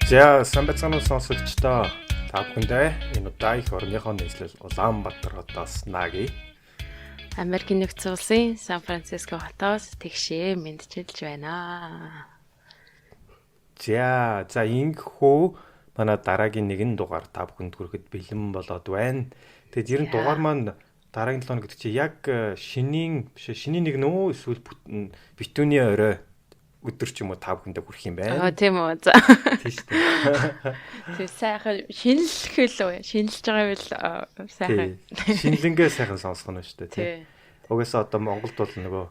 За самбацгааны сонсогчдоо та бүхэндээ энэ удаа их орныхоо нийслэл Улаанбаатар хотоос Наги Америкийн нэгдсэн улсын Сан Франциско хотоос тэгшээ мэдчилж байна. За ингэхүү манай дараагийн нэгэн дугаар та бүхэнд хүрэхэд бэлэн болоод байна. Тэгээд ер нь дугаар маань дараагийн 7 хоног гэдэг чи яг шинийн нэг нөө эсвэл битүүний орой өдөр ч юм уу та бүхэндээ хүрэх юм байна. Тийм үү. За. Тийм шүү дээ. Тэр сайхан шинэлэх л үү? Шинэлж байгаа байл сайхан. Шинлэнгээ сайхан сонсгоно шүү дээ. Тийм. Угаасаа одоо Монголд бол нөгөө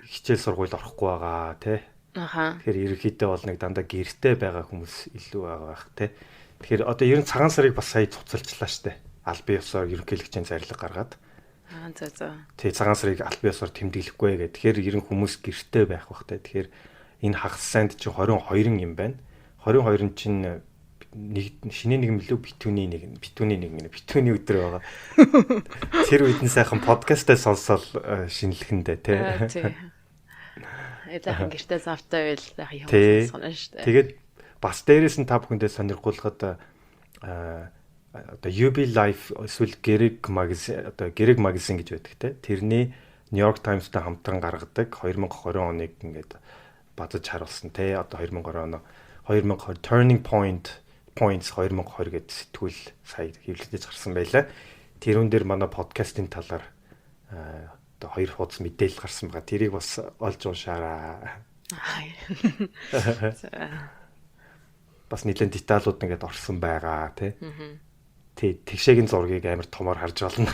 хичээл сургуульд орохгүй байгаа тий. Аха. Тэгэхээр ерөнхийдөө бол нэг дандаа гэртэй байгаа хүмүүс илүү байгаа бах тий. Тэгэхээр одоо ер нь цагаан сарыг бас сая цуцалчлаа штэ. Албан ёсоор ерөнхийлөгчийн зарлиг гаргаад. За. Тэгээ цагаан сарыг албан ёсоор тэмдэглэхгүй гэдэг. Тэгэхээр ер нь хүмүүс гэртэй байх бах тий. Тэгэхээр энэ хагас санд чинь 22 юм байна. 22 нь чинь шинэ нэг мөлөө битүүний өдөр байгаа. Тэр үед нь сайхан подкастаа сонсоод шинэлхэндээ тий. Тийм. Эдгээр гэртээ завтай байл сайхан юм сонсгоно шүү дээ. Тэгээд бас дээрээс нь та бүхэндээ сонирхуулахад одоо UB Life эсвэл Гэрэг магазин гэж байдаг те. Тэрний New York Times-тай хамтран гаргадаг 2020 оныг ингээд базаж харуулсан те. Одоо 2020 Turning Points 2020 гэдэг сэтгүүл сая хэвлэлдэж гарсан байлаа. Тэрүүн дээр манай подкастын талаар одоо 2 хуудас мэдээлэл гарсан байгаа. Тэрийг бас олж уушаарай. Бас нэлээд деталууд ингээд орсон байгаа тий. Тэгшээгийн зургийг амар томоор харж байна.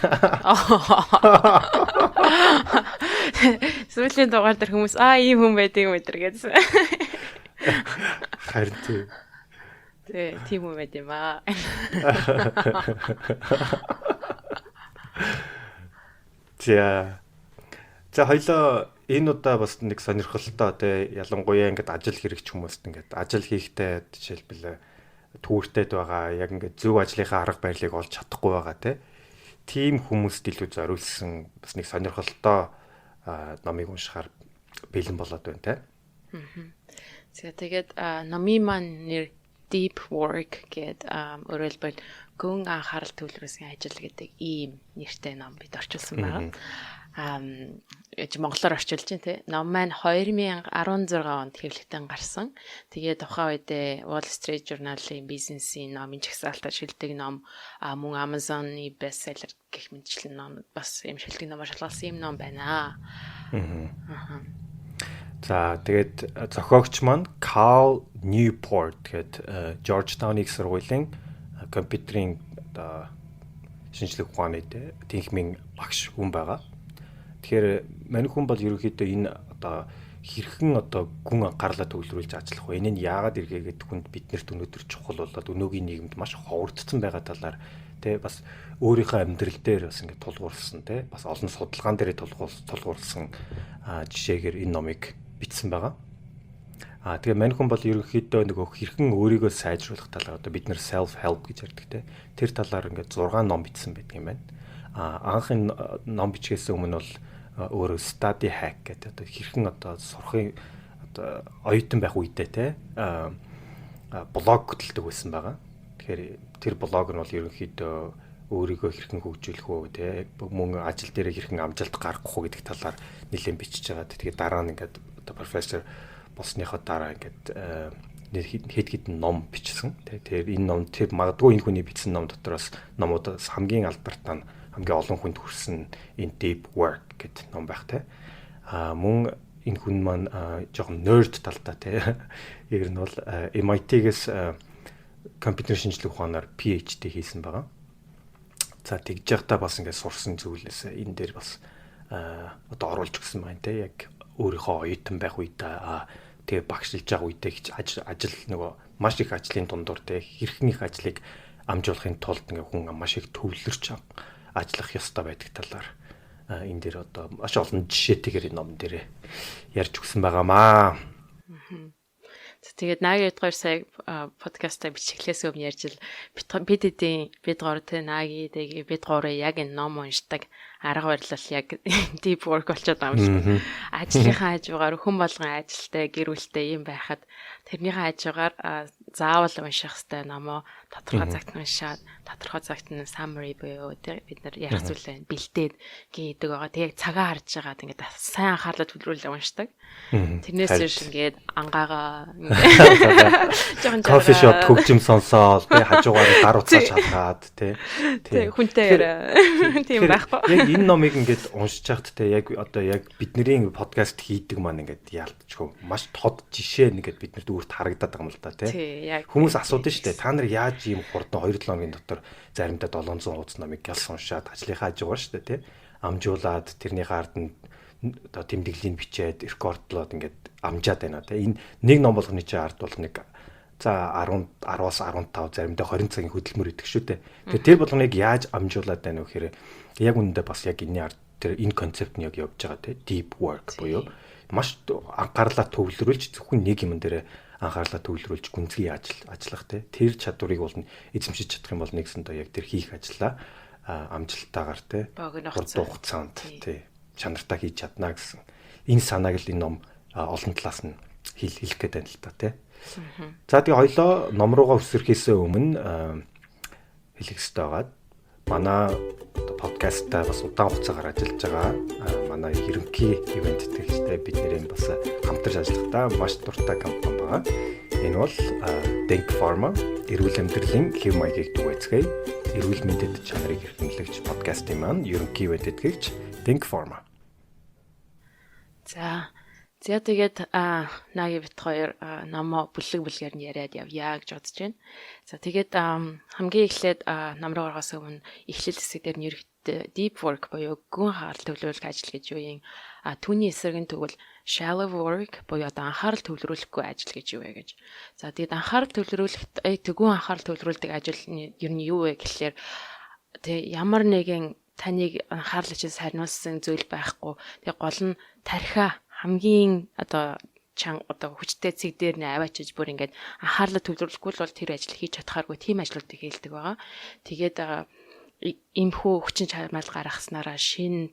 Сүүлийн дугаар дээр хүмүүс ийм хүн байдаг юм өдр гэсэн. Харин тийм юм байт юм аа. За хоёлоо энэ удаа бас нэг сонирхолтой тий ялангуяа ингээд ажил хэрэгч хүмүүст ингээд ажил хийхдээ жишээлбэл түүртэйд байгаа яг ингээд зөв ажлынхаа арга барилыг олж чадахгүй байгаа тий. Тим хүмүүст илүү зориулсан бас нэг сонирхолтой номыг уншихаар бэлэн болоод байна тий. Тэгээд номын маань нэр Deep Work гэдэг өөрөлдвөл гүн анхаарал төвлөрсөн ажил гэдэг ийм нэртэй ном бид орчуулсан байна. Монголоор орчуулж байна тий. Ном маань 2016 онд хэвлэгдэн гарсан. Тэгээд тухайн үедээ Wall Street Journal-ийн бизнесийн номын жагсаалтаар шилдэг ном мөн Amazon-ы bestseller гэх мэтчлэн ном бас юм шилдэг номоор шалгалсан юм ном байна. За тэгээд зохиогч маань Carl Newport гэдэг Georgetown их сургуулийн компьютерийн одоо шинжлэх ухааны тэнхимийн багш хүн байгаа. Тэгэхээр мань хүн бол ерөнхийдөө энэ одоо хэрхэн одоо гүн анхаарлаа төвлөрүүлж ажиллах вэ? Энэ нь яагаад иргээгээд хүнд биднэрт өнөөдөр чухал болоод өнөөгийн нийгэмд маш ховрдсон байгаа талаар тэ бас өөрийнхөө амьдрал дээр бас ингээд тулгуурсан тэ бас олон судалгаан дээр тулгуурсан жишээгээр энэ номыг бичсэн байгаа. Тэгээ мань хүн бол ерөнхийдөө нөгөө хэрхэн өөрийгөө сайжруулах талаар одоо бид нэр self help гэж ярьдаг те. Тэр талаар ингээд 6 ном бичсэн байдаг юм байна. Анх энэ ном бичгээс өмнө бол өөрөө study hack гэдэг одоо хэрхэн одоо сурахын одоо оюутан байх үедээ те блог хөтэлдэг байсан байгаа. Тэгэхээр тэр блог нь бол ерөнхийдөө өөрийгөө хэрхэн хөгжүүлэх үү те мөн ажил дээр хэрхэн амжилт гаргах уу гэдэг талаар нэлээд бичиж байгаа. Тэгээ дараа нь ингээд профессор болсныхоо дараа ингээд хэд хэдэн ном бичсэн. Тэгэхээр энэ ном тэр магадгүй энэ хүний бичсэн ном дотроос номуудаас хамгийн алдартай нь хамгийн олон хүнд хүрсэн энэ Deep Work гэдэг ном байх те. Мөн энэ хүн маань жоохон nerd талтай те. Яг нь бол MIT-гээс компьютер шинжлэх ухаанаар PhD хийсэн байгаа. За тэгж явахдаа бас ингээд сурсан зүйлээс энэ дээр бас одоо оруулж өгсөн байна те. Яг өөрийнхөө оюутан байх үедээ тэгээ багшилж байгаа үедээ ажил нөгөө маш их ажлын дундуур тэгээ хэрхэн их ажлыг амжуулахын тулд ингээ хүн маш их төвлөрч ажиллах ёстой байдаг талаар энэ дээр одоо маш олон жишээтэйгээр энэ ном дээр ярьж өгсөн байгаамаа. Тэгээд Наги эдгээр сая подкастаа бичлэхээс өмнө ярьж бид гоор тэ Наги тэгээд бид гоороо яг энэ ном уншдаг арга барил яг deep work болчиход байгаа юм шиг. Ажлынхаа хажуугаар хүн болгон ажилтай, гэр бүлтэй юм байхад тэрнийхээ хажуугаар заавал унших хэвээр номоо тодорхой цагт уншаад тодорхой цагт нь summary буюу бид нар ярих зүйлээ бэлдээд гэдэг байгаа. Тэгээ цагаа харж байгаад ингээд сайн анхаарлаа төвлөрүүлээ уншдаг. Тэрнээс биш ингээд ангаагаа жоохон кофе шоп төгжим сонсоол тий хажуугаар гар утсаа шалгаад тий хүнтэйгээр тийм байхгүй. Яг энэ номыг ингээд уншиж хахад тий яг одоо яг бидний подкаст хийдэг маань ингээд яалтчгүй маш тод жишээ нэгэд биднэрт өөрт харагдаад байгаа юм л да тий. Хүмүүс асуудаг шүү дээ. Та нар яаж ийм хурдан 2-7 хоногийн дотор заримдаа 700 хуудас номыг гялс уншаад ажлынхаа хажуугаар шүү дээ тий. Амжуулаад тэрнийхээ ард нь одоо тэмдэглэлийн бичээд рекордлоод ингээд амжаад байна тий. Энэ нэг ном болгоны чинь ард бол нэг за 10-аас 15 заримдаа 20 цагийн хөдөлмөр идэх шүү дээ. Тэгээ тэр болгоныг яаж амжуулаад байна вэ гэхээр яг үнэндээ бас яг энэ ард тэр энэ концепт нь яг явж байгаа тий. Deep work буюу маш анхаарлаа төвлөрүүлж зөвхөн нэг юм дээр анхаарлаа төвлөрүүлж гүнзгий ажиллах тий. Тэр чадварыг бол эзэмшиж чадах юм бол нэгсэндээ яг тэр хийх ажлаа амжилттайгаар тий. Хурдан хугацаанд тий чанартай хийж чадна гэсэн энэ санааг л энэ ном олон талаас нь хэлэх гээд байна л та тий. За тэгээ хоёлоо ном руугаа өсөрхөөсөө өмнө хэлэх хэрэгтэй байгаад манай подкастаа бас удаан хугацаагаар ажиллаж байгаа манай ерөнхий ивент тэтгэгчтэй бид нэр бас хамтарч ажиллахдаа маш дуртай компани байгаа. Энэ бол Denk Pharma эрүүл амьдралын хэв маягийг түгээцгээе. Эрүүл мэндэд чанарыг эрхэмлэгч подкастын маань ерөнхий ивент тэтгэгч Denk Pharma. За тэгээд наги бит хоёр номоо бүлгээр нь яриад явъя гэж бодож байна. За тэгээд хамгийн эхлээд ном руу орохоос өмнө эхлэл хэсэг дээр нь deep work буюу гүн анхаарал төвлөрүүлэх ажил гэж юу юм. Түүний эсрэг нь тэгвэл shallow work буюу одоо анхаарал төвлөрүүлэхгүй ажил гэж юу вэ гэж. За тэгээд анхаарал төвлөрүүлэхэд гүн анхаарал төвлөрүүлдэг ажил нь ер нь юу вэ гэхлээр тэг ямар нэгэн таныг анхаарлаж сарниулсан зүйл байхгүй. Тэг гол нь тархиа хамгийн одоо хүчтэй цэг дээр нь аваачиж бүр ингээд анхаарлаа төвлөрүүлэхгүй бол тэр ажил хийж чадхааргүй тийм ажлуудыг хийлдэг байгаа. Тэгээд имхүү хүчин чармаал гаргаснараа шин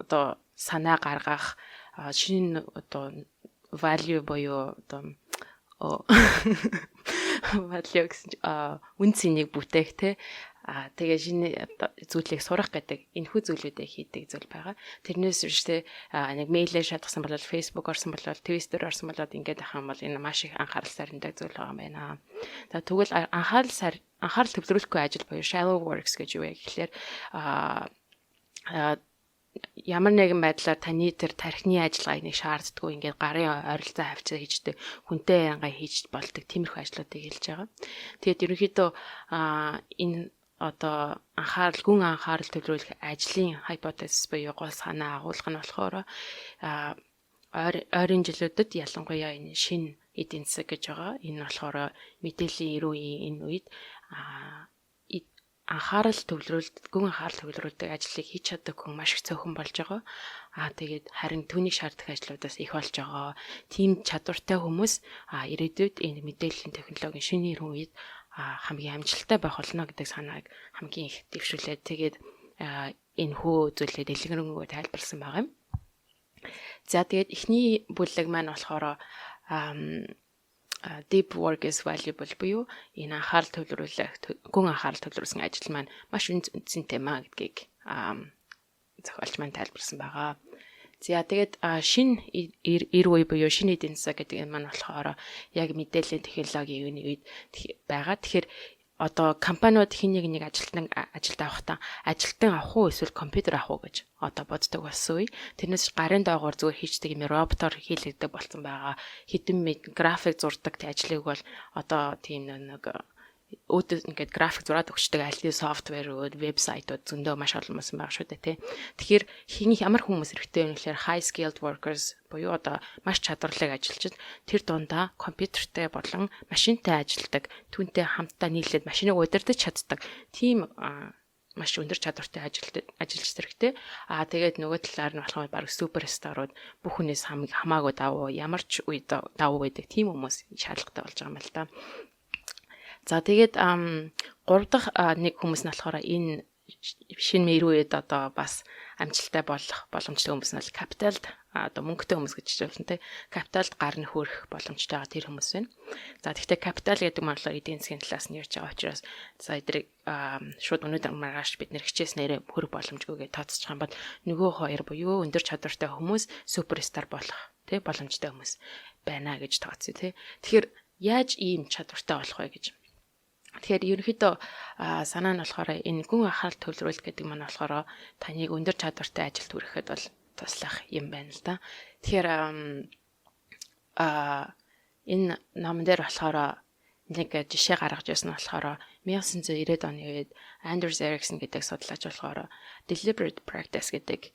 одоо санаа гаргах шин одоо value буюу одоо value гэсэн үн цэнийг бүтээх те тэгээ шинэ зүйлийг сурах гэдэг энэхүү зүйлүүдээ хийдэг зүйл байгаа. Тэрнээс биш те нэг мэйлээр шалгасан бол Facebook орсон бол Twitter орсон болоод ингээд ах юм бол энэ маш их анхаарал сарндаг зүйл байгаа юм байна. За тэгвэл анхаарал төвлөрүүлэхгүй ажил буюу shallow works гэж юу вэ гэхлээр ямар нэгэн байдлаар таны тэр тархины ажиллагааг нэг шаарддаггүй ингээд гарын ойролцоо хавцаа хийждэг хүнтэй янга хийж болдог тиймэрхүү ажлуудыг хэлж байгаа. Тэгээд ерөнхийдөө энэ одоо гүн анхаарал төвлөрүүлэх ажлын hypothesis буюу гол санаа агуулга нь болохоор ойрын жилүүдэд ялангуяа энэ шинэ эдийн засаг гэж байгаа. Энэ болохоор мэдээллийн 90 үеийн энэ үед гүн анхаарал төвлөрүүлдэг ажлыг хийж чаддаг хүн маш их цөөхөн болж байгаа. Тэгээд харин түүнийг шаарддаг ажлуудаас их болж байгаа. Тим чадвартай хүмүүс ирээдүйд энэ мэдээллийн технологийн шинэ 90 үед хамгийн амжилттай байх болно гэдэг санааг хамгийн их дэвшүүлээд тэгээд энэ хөө зүйлээ дэлгэрэнгүй тайлбарласан байгаа юм. За тэгээд эхний бүлэг маань болохоор deep work is valuable буюу энэ гүн анхаарал төвлөрүүлсэн ажил маань маш үнцэнтэй маа гэдгийг зохиолч маань тайлбарласан байгаа. За тэгээд шинэ 90 үе буюу шинэ эдийн засаг гэдэг нь маань болохоор яг мэдээллийн технологийн үеийн үед байгаа. Тэгэхээр одоо компаниуд хин нэг ажилтан авахтаа ажилтан авах уу эсвэл компьютер авах уу гэж одоо боддог болсон үе. Тэрнээс гарын доогоор зүгээр хийждэг юм роботоор хийлэгддэг болсон байгаа. Хэдэн график зурдаг ажлыг бол одоо тийм нэг өөдөө ингээд график зураад өгчдөг аль софтверүүд, вебсайтууд зөндөө маш олон байсан байгаа шүү дээ тий. Тэгэхээр ямар хүмүүс хэрэгтэй вэ гэхээр high skilled workers буюу одоо маш чадварлаг ажилчид тэр дундаа компьютертэй болон машинтай ажилдаг, түүнтэй хамтдаа нийлээд машиныг удирдах чаддаг тийм маш өндөр чадвартай ажилчид хэрэгтэй. Тэгээд нөгөө талаар нь болохоор баг суперстарууд бүх хүнээс хамаагүй давуу ямар ч үед давуу байдаг тийм хүмүүс шаардлагатай болж байгаа юм л та. За тэгээд 3 дахь нэг хүмүүс нь болохоор энэ шинэ 90 үед одоо бас амжилттай болох боломжтой хүмүүс нь бол капиталд одоо мөнгөтэй хүмүүс гэж хэлсэн те капиталд гар нь хөөрөх боломжтой байгаа тэр хүмүүс байна. За гэхдээ капитал гэдэг нь болохоор эдийн засгийн талаас нь ярьж байгаа учраас за эдрийг шууд өнөөдөр маргааш бид нэр хичээснээрээ хөрөх боломжгүй гэж тооцчих юм бол нөгөө хоёр буюу өндөр чадвартай хүмүүс суперстар болох те боломжтой хүмүүс байна гэж тооцъё те. Тэгэхээр яаж ийм чадвартай болох вэ гэж. Тэгэхээр ерөнхийдөө санаа нь болохоор энэ гүн анхаарал төвлөрүүлэлт гэдэг маань болохоор таныг өндөр чадвартай ажилд хүрэхэд бол туслах юм байна л да. Тэгэхээр энэ номон дээр болохоор нэг жишээ гаргаж ирсэн нь болохоор 1990-ад оны үед Anders Ericsson гэдэг судлаач болохоор deliberate practice гэдэг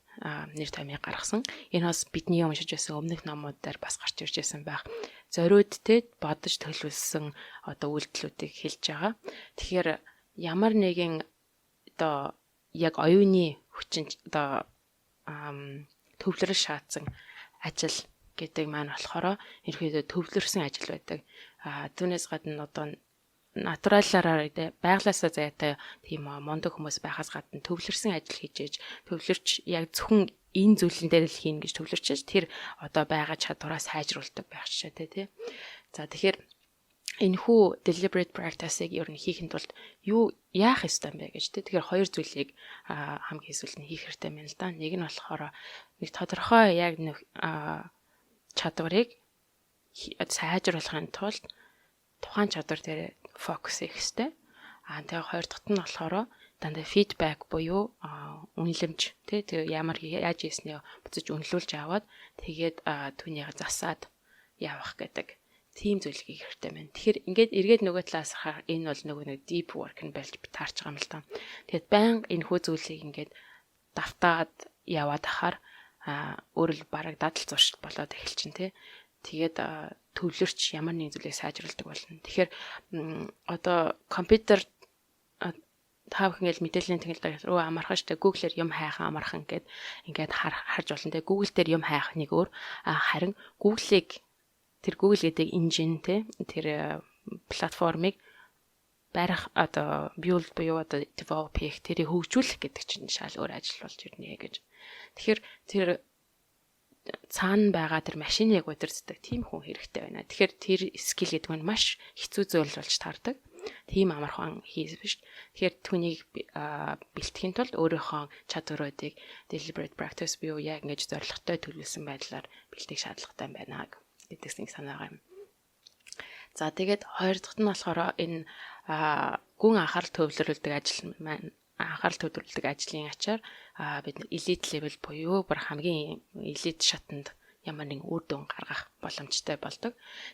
нэр томьёог гаргасан. Энэ бас бидний уншиж байсан өмнөх номуудаар бас гарч ирж байсан байх. Зориуд те бодож төлөвлөсөн одоо үйлдэлүүдийг хэлж байгаа. Тэгэхээр ямар нэгэн одоо яг оюуны хүчин одоо төвлөрөл шаардсан ажил гэдэг маань болохоор ерөөдөө төвлөрсөн ажил байдаг. Түүнээс гадна одоо натуралаараа байглаасаа зайтай тийм мондөг хүмүүс байхаас гадна төвлөрсөн ажил хийж төвлөрч яг зөвхөн энэ зүйлэн дээр л хийн гэж төвлөрчөөж тэр одоо байгаа чадвараа сайжруулдаг байх жишээтэй тий. За тэгэхээр энэхүү deliberate practice-ыг ер нь хийхэд тулд юу яах ёстой юм бэ гэж тий. Тэгэхээр хоёр зүйлийг хамгийн сүүлд нь хийх хэрэгтэй юм л да. Нэг нь болохоор нэг тодорхой яг нэг чадварыг сайжруулахын тулд тухайн чадвар дээр фокус хийх хэрэгтэй. Тэгээ хоёр дахь нь болохоор дандаа фидбек буюу үнэлэмж тий тэгээ ямар яаж ийснээ буцаж үнэлүүлж аваад тэгээд түүнийг засаад явах гэдэг тийм зүйл хийх хэрэгтэй байна. Тэгэхээр ингээд эргээд нөгөө талаас харахаар энэ бол нөгөө нэг deep work нь болж таарч байгаа юм л та. Тэгээд байнга энэ хүү зүйлийг ингээд давтаад яваад ахаар өөрөө бараг дадал зуршил болоод эхэлчин тий. Тэгээд төвлөрч ямар нэг зүйлийг сайжруулдаг болно. Тэгэхээр одоо компьютер та бүхэн ингээл мэдээллийн технологи руу амархан штэ Google-ээр юм хайхан амархан ингээд харж болно те Google дээр юм хайх нэг өөр харин Google-ийг тэр Google гэдэг engine те тэр платформыг барих одоо build буюу одоо develop хийх тэрийг хөгжүүлэх гэдэг чинь шал өөр ажил болж ирнэ гэж. Тэгэхээр тэр цаана байгаа тэр машиныг удирддаг тийм хүн хэрэгтэй байна. Тэгэхээр тэр скил гэдэг нь маш хэцүү зүйл болж таардаг. Тийм амархан хийс биш. Тэгэхээр түүнийг бэлтгэхийн тулд өөрийнхөө чадваруудыг deliberate practice буюу яг ингэж зорилготой төлөвлөсөн байдлаар бэлтгэх шаардлагатай байна гэдэг нэг санаагаа юм. За тэгээд хоёр дахь нь болохоор энэ гүн анхаарал төвлөрүүлдэг ажил маань анхаарал төвлөрүүлдэг ажлын ачаар бид elite level буюу бүр хамгийн elite шатанд ямар нэгэн үр дүн гаргах боломжтой болдог.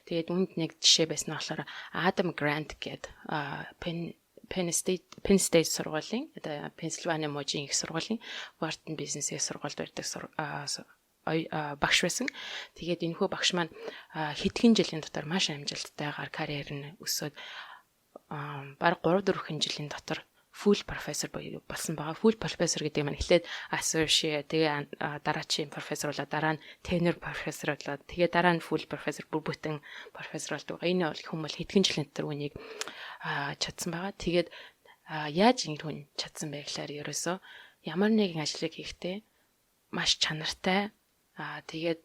Тэгээд үүнд нэг жишээ байсан нь болохоор Adam Grant гэдэг Penn State сургуулийн одоо Pennsylvania мужийн их сургуулийн Wharton бизнесийн сургуульд байдаг багш байсан. Тэгээд энэхүү багш маань хэдхэн жилийн дотор маш амжилттайгаар карьер нь өсөөд бараг 3-4 жилийн дотор full professor болсон байгаа. Full professor гэдэг нь эхлээд associate тэгээ дараачийн профессор болоод дараа нь tenure professor болоод тэгээ дараа нь full professor бүтэн профессор болдог. Энэ бол хүмүүс хэдхэн жилийн дотор үнийг чадсан байгаа. Тэгээд яаж ингэ хүн чадсан бэ гэхээр ерөөсөө ямар нэгэн ажлыг хийхдээ маш чанартай тэгээд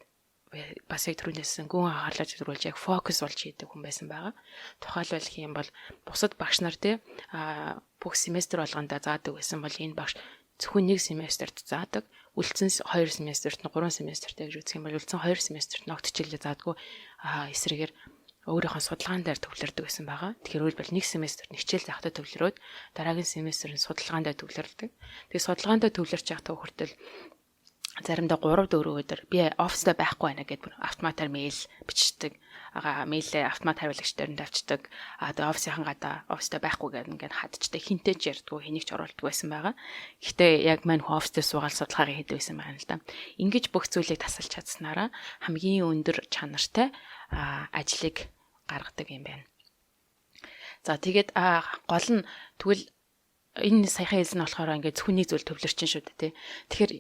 бас яг түрүүнээсэн гүн анхаарлаа зөвлөж яг фокус болж хийдэг хүн байсан байгаа. Тухайлбал гэх юм бол бусад багш нар бүх семестр болгондоо заадаг байсан бол энэ багш зөвхөн нэг семестрт заадаг. Үлдсэн 2 семестрт нь 3 семестртэй гэж үзэх юм бол үлдсэн 2 семестрт нь огт хичээлээ заадаггүй эсрэгээр өөрийнхөө судалгаан дээр төвлөрдөг байсан байгаа. Тэгэхээр өөрөлдвөл нэг семестрт хичээл заахтай төвлөрөөд дараагийн семестрт судалгаан дээр төвлөрдөг. Тэгээ судалгаан дээр төвлөрч явах хүртэл заримдаа 3-4 өдөр би оффистаа байхгүй байна гэдээ автоматар мэйл бичдэг. Мэйлээ автомат хариулагч дээр нь тавьчихдаг. Одоо офисынхан гадаа оффистаа байхгүй гэдэг ингээд хадчдаг. Хинтэж ярьдгүй, хэнийг ч оруулдаг байсан байгаа. Гэхдээ яг мань хүн оффистаа суугаад судалгаагаа хийдэг байсан байгаа юм л да. Ингэж бүх зүйлийг тасалж чадсанараа хамгийн өндөр чанартай ажлыг гаргадаг юм байна. За тэгээд гол нь тэгвэл энэ саяхан хэлсэн нь болохоор ингээд зөвхөн нэг зүйл төвлөрчин шүү дээ тий. Тэгэхээр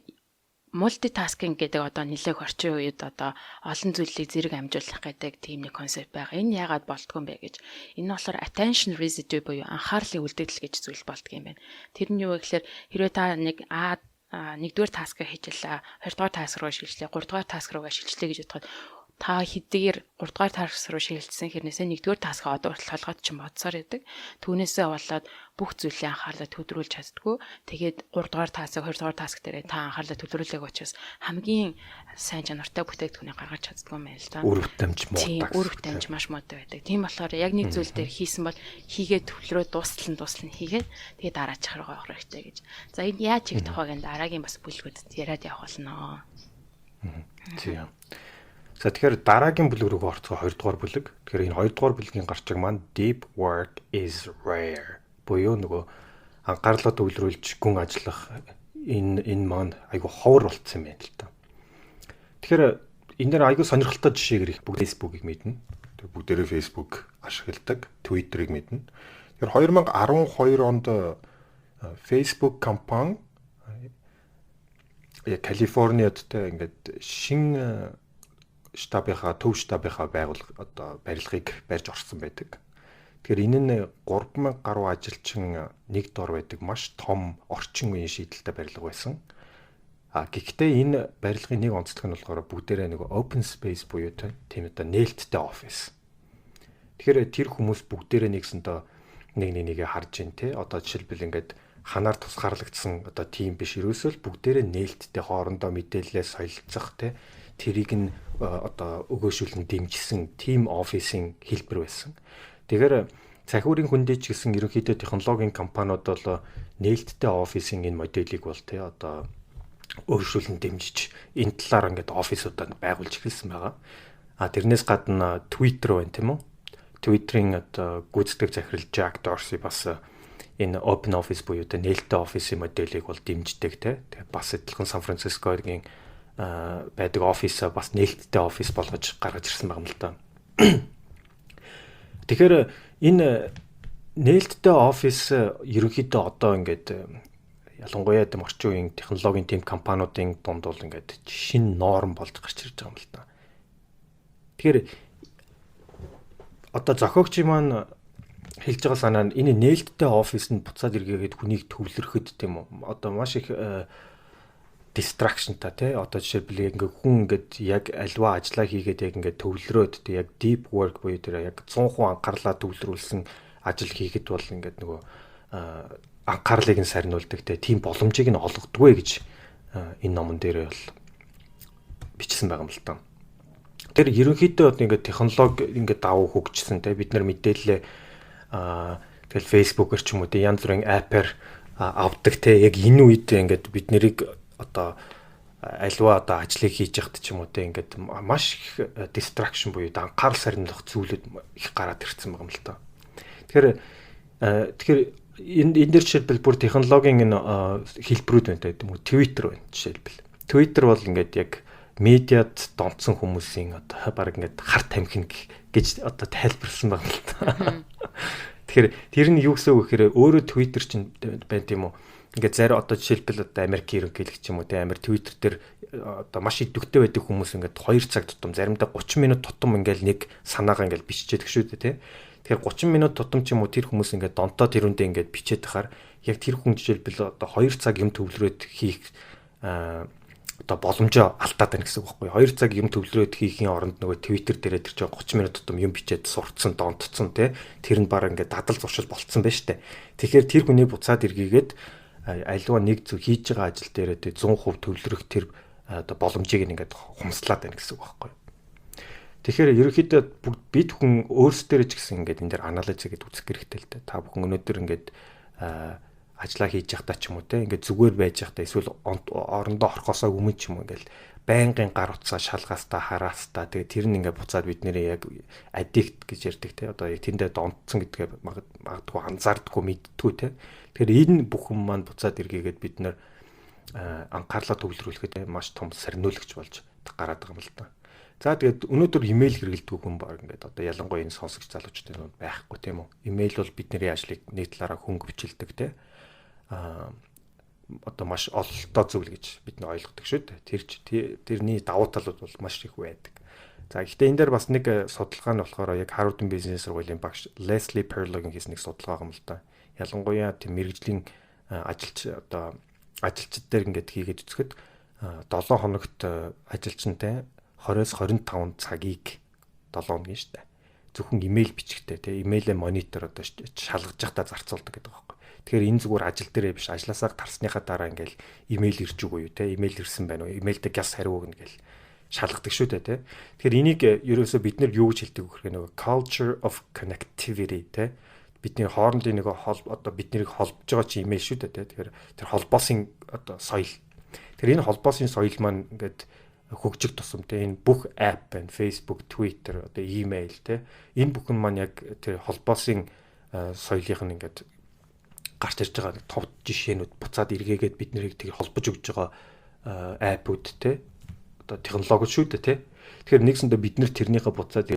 multitasking гэдэг одоо нэлээд орчин үед одоо олон зүйлийг зэрэг амжуулах гэдэг тийм нэг концепт байгаа. Энэ яагаад болдгоо юм бэ гэж. Энэ болохоор attention residue буюу анхаарлын үлдэгдэл гэж зүйл болдго юм байна. Тэр нь юу вэ гэхээр хэрвээ та нэг нэгдүгээр таскаа хийжлээ, хоёрдугаар таск руу шилжлээ, гуравдугаар таск руугаа шилжлээ гэж бодоход та хэдийгээр 3 дугаар таск руу шилжсэн хэрнээсээ 1-р таскаа одоо хүртэл толгойд ч бодсоор байдаг. Түүнээсээ болоод бүх зүйлийн анхаарлаа төвлөрүүлж чаддгүй. Тэгээд 3 дугаар таск, 2 дугаар таск дээрээ та анхаарлаа төвлөрүүлээг учраас хамгийн сайн чанартай бүтээгдэхүүнийг гаргаж чаддгүй юм байна л да. Үр хөтөмж муу. Тийм, үр хөтөмж маш муутай байдаг. Тийм болохоор яг нэг зүйл дээр хийсэн бол хийгээд төвлөрөө дуустал нь хийгээд тэгээд дараачих руугаа явах хэрэгтэй гэж. За энэ яаж хийх тухайг дараагийн бас бүлгүүдэд яриад явах болно. Тийм. За тэгэхээр дараагийн бүлэг рүү орцгоо 2 дугаар бүлэг. Тэгэхээр энэ 2 дугаар бүлгийн гарчиг маань deep work is rare. Буюу нөгөө анхаарлаа төвлөрүүлж гүн ажиллах энэ маань айгу ховор болцсон юм байна л та. Тэгэхээр энэ дээр айгу сонирхолтой жишээгээр их бүгд Facebook-ыг мэднэ. Тэр бүгдээрээ Facebook ашигладаг, Twitter-ыг мэднэ. Тэгэхээр 2012 онд Facebook компани Калифорниад тэ ингээд шинэ төв штабынхаа барилгыг барьж орсон байдаг. Тэгэхээр энэ нь 3000 гаруй ажилчин нэг дор байдаг маш том орчин үеийн шийдэлтэй барилга байсан. Гэхдээ энэ барилгын нэг онцлог нь болохоор бүгдээрээ нэг open space буюу тийм одоо нээлттэй офис. Тэгэхээр тэр хүмүүс бүгдээрээ нэгсэндээ нэгээ харж ин тэ одоо жишээлбэл ингээд ханаар тусгаарлагдсан одоо тим биш ерөөсөө бүгдээрээ нээлттэй хоорондоо мэдээлэлээ солилцох тэ тэрийг нь одоо өгөөшүүлэн дэмжсэн team office-ийн хэлбэр байсан. Тэгэхээр цахиурын хүндэж гэсэн ерөнхийдөө технологийн компаниуд бол нээлттэй офисын энэ модельийг бол тий одоо өөрчлөлн дэмжиж энэ талаар ингээд офисуудад байгуулж эхэлсэн байгаа. Тэрнээс гадна Twitter байна тийм үү? Twitter-ийн одоо гүйцэтгэх захирал Jack Dorsey бас энэ open office буюу нээлттэй офисын моделийг бол дэмждэг тий. Тэгээд бас адилхан Сан Францискогийн байдаг офис бас нээлттэй офис болгож гаргаж ирсэн байгаа юм л да. Тэгэхээр энэ нээлттэй офис ерөнхийдөө одоо ингээд ялангуяа тийм орчин үеийн технологийн тим компаниудын дунд бол ингээд шинэ норм болж гарч ирж байгаа юм л да. Тэгэхээр одоо зохиогчийн маань хэлж байгаа санаа нь энэ нээлттэй офис нь буцаад эргээгээд хүнийг төвлөрөхөд тийм үү? Одоо маш их distraction та тий одоо жишээлбэл ингээ хүн ингээд яг альва ажиллаа хийгээд яг ингээ төвлөрөөд тий яг deep work буюу тэр яг 100% анхаарлаа төвлөрүүлсэн ажил хийхэд бол ингээд нөгөө анхаарлыг нь сарниулдаг тийм боломжийг нь олгодгүй гэж энэ номон дээр бол бичсэн байгаа юм л та. Тэр ерөнхийдөө ингээд технологи ингээд давуу хөгжсөн тий бид нар мэдээлэлээ тэгэл Facebook-ээр ч юм уу тий янз бүрийн апп-аар авдаг тий яг энэ үед ингээд бид нарыг одоо альва одоо ажлыг хийж яхад ч юм уу те ингээд маш их distraction буюу анхаарал сарниулах зүйлүүд их гараад ирсэн байгаа юм л та. Тэгэхээр энэ дээр жишээлбэл бүр технологийн энэ хэлбэрүүд байна гэдэг юм уу Twitter байна жишээлбэл. Twitter бол ингээд яг медиад донцсон хүмүүсийн одоо баг ингээд харт тамхин гэж одоо тайлбарласан байгаа юм л та. Тэгэхээр тэр нь юу гэсэн үг гэхээр өөрөө Twitter чинь байна тийм үү? Ингээд зарим одоо жишээлбэл одоо Америкийн ерөнхийлөгч юм уу те Америк Twitter дээр одоо маш идэвхтэй байдаг хүмүүс ингээд 2 цаг тутам заримдаа 30 минут тутам ингээд нэг санаагаа ингээд биччихэдэг шүү дээ те. Тэгэхээр 30 минут тутам ч юм уу тэр хүмүүс ингээд донтоо тэрүндээ ингээд бичээд тахаар яг тэр хүн жишээлбэл одоо 2 цаг юм төвлөрөөд хийх одоо боломжоо алдаад байна гэсэн үг байхгүй. 2 цаг юм төвлөрөөд хийхийн оронд нөгөө Twitter дээрээ тэр чинь 30 минут тутам юм бичээд сурцсан, донтцсон те. Тэр нь баг ингээд дадал зуршил болцсон байна штэ. Тэгэхээр тэр хүний буцаад эргээгээд альва нэг зүг хийж байгаа ажил дээрээ 100% төвлөрөх тэр одоо боломжийг ингээд хумслаад байна гэсэн үг байхгүй. Тэгэхээр ерөнхийдөө бид хүн өөрсдөө ч гэсэн ингээд энэ дээр анализ хийгээд үзэх хэрэгтэй л дээ. Та бүхэн өнөөдөр ингээд ажиллаа хийж явахдаа ч юм уу те ингээд зүгээр байж явахдаа эсвэл орондоо орохосоо өмнө ч юм уу ингээд байнгын гар утсаа шалгаастаа хараастаа тэгээ тэр нь ингээд буцаад бид нэрээ яг addict гэж ярьдаг те одоо яг тэндээ донтсон гэдгээ магадгүй анзаардаггүй мэддэггүй те тэгэхээр энэ бүхэн маань буцаад эргээгээд бид нэр анхаарлаа төвлөрүүлэхэд маш том сарниулагч болж гараад байгаа юм л да. За тэгээд өнөөдөр имэйл хэрэглэдэг хүн баг ингээд одоо ялангуяа энэ сонсогч залуучдын дунд байхгүй тийм үү. Имэйл бол бидний ажлыг нэг талаараа хөнгөвчлөдөг те одоо маш ололтоо зүйл гэж бид нэг ойлгодог шүү дээ. Тэрний давуу талууд бол маш их байдаг. За гэхдээ энэ дээр бас нэг судалгаа нь болохоор яг Harvard Business сургуулийн багш Leslie Perlow-гийн хийсэн нэг судалгаа юм л да. Ялангуяа тийм мэргэжлийн ажилч одоо ажилчид дээр ингээд хийгээд үзэхэд 7 хоногт ажилчинтай 20-25 цагийг 7 хоногийн шүү дээ. Зөвхөн имэйл бичихтэй тий имэйлээ монитор одоо шалгаж явахдаа зарцуулдаг гэдэг байгаа байхгүй. Тэгэхээр энэ зүгээр ажил дээрээ биш ажлаасаа тарсныхаа дараа ингээл имэйл ирж үгүй юу тий имэйл ирсэн байна уу имэйлдээ гяс хариу өгнө гэл шалгадаг шүү дээ тий. Тэгэхээр энийг ерөөсөө бид нар юу гэж хэлдэг вэ гэхээр нөгөө culture of connectivity тий бидний хоорондын нэг одоо биднийг холбож байгаа чи имэйл шүү дээ тий. Тэгэхээр тэр холбоосын одоо соёл. Тэр энэ холбоосын соёл маань ингээд хөгжих тусамтай энэ бүх апп байна. Facebook, Twitter, одоо email те. Энэ бүхэн маань яг тэр холбоосын соёлынх нь ингээд гарч ирж байгаа тов жишээнүүд буцаад эргээгээд бид нарыг тэр холбож өгж байгаа аппууд те. Одоо технологи шүү дээ те. Тэгэхээр нэгсэндээ бид нэр тэрнийхээ буцаад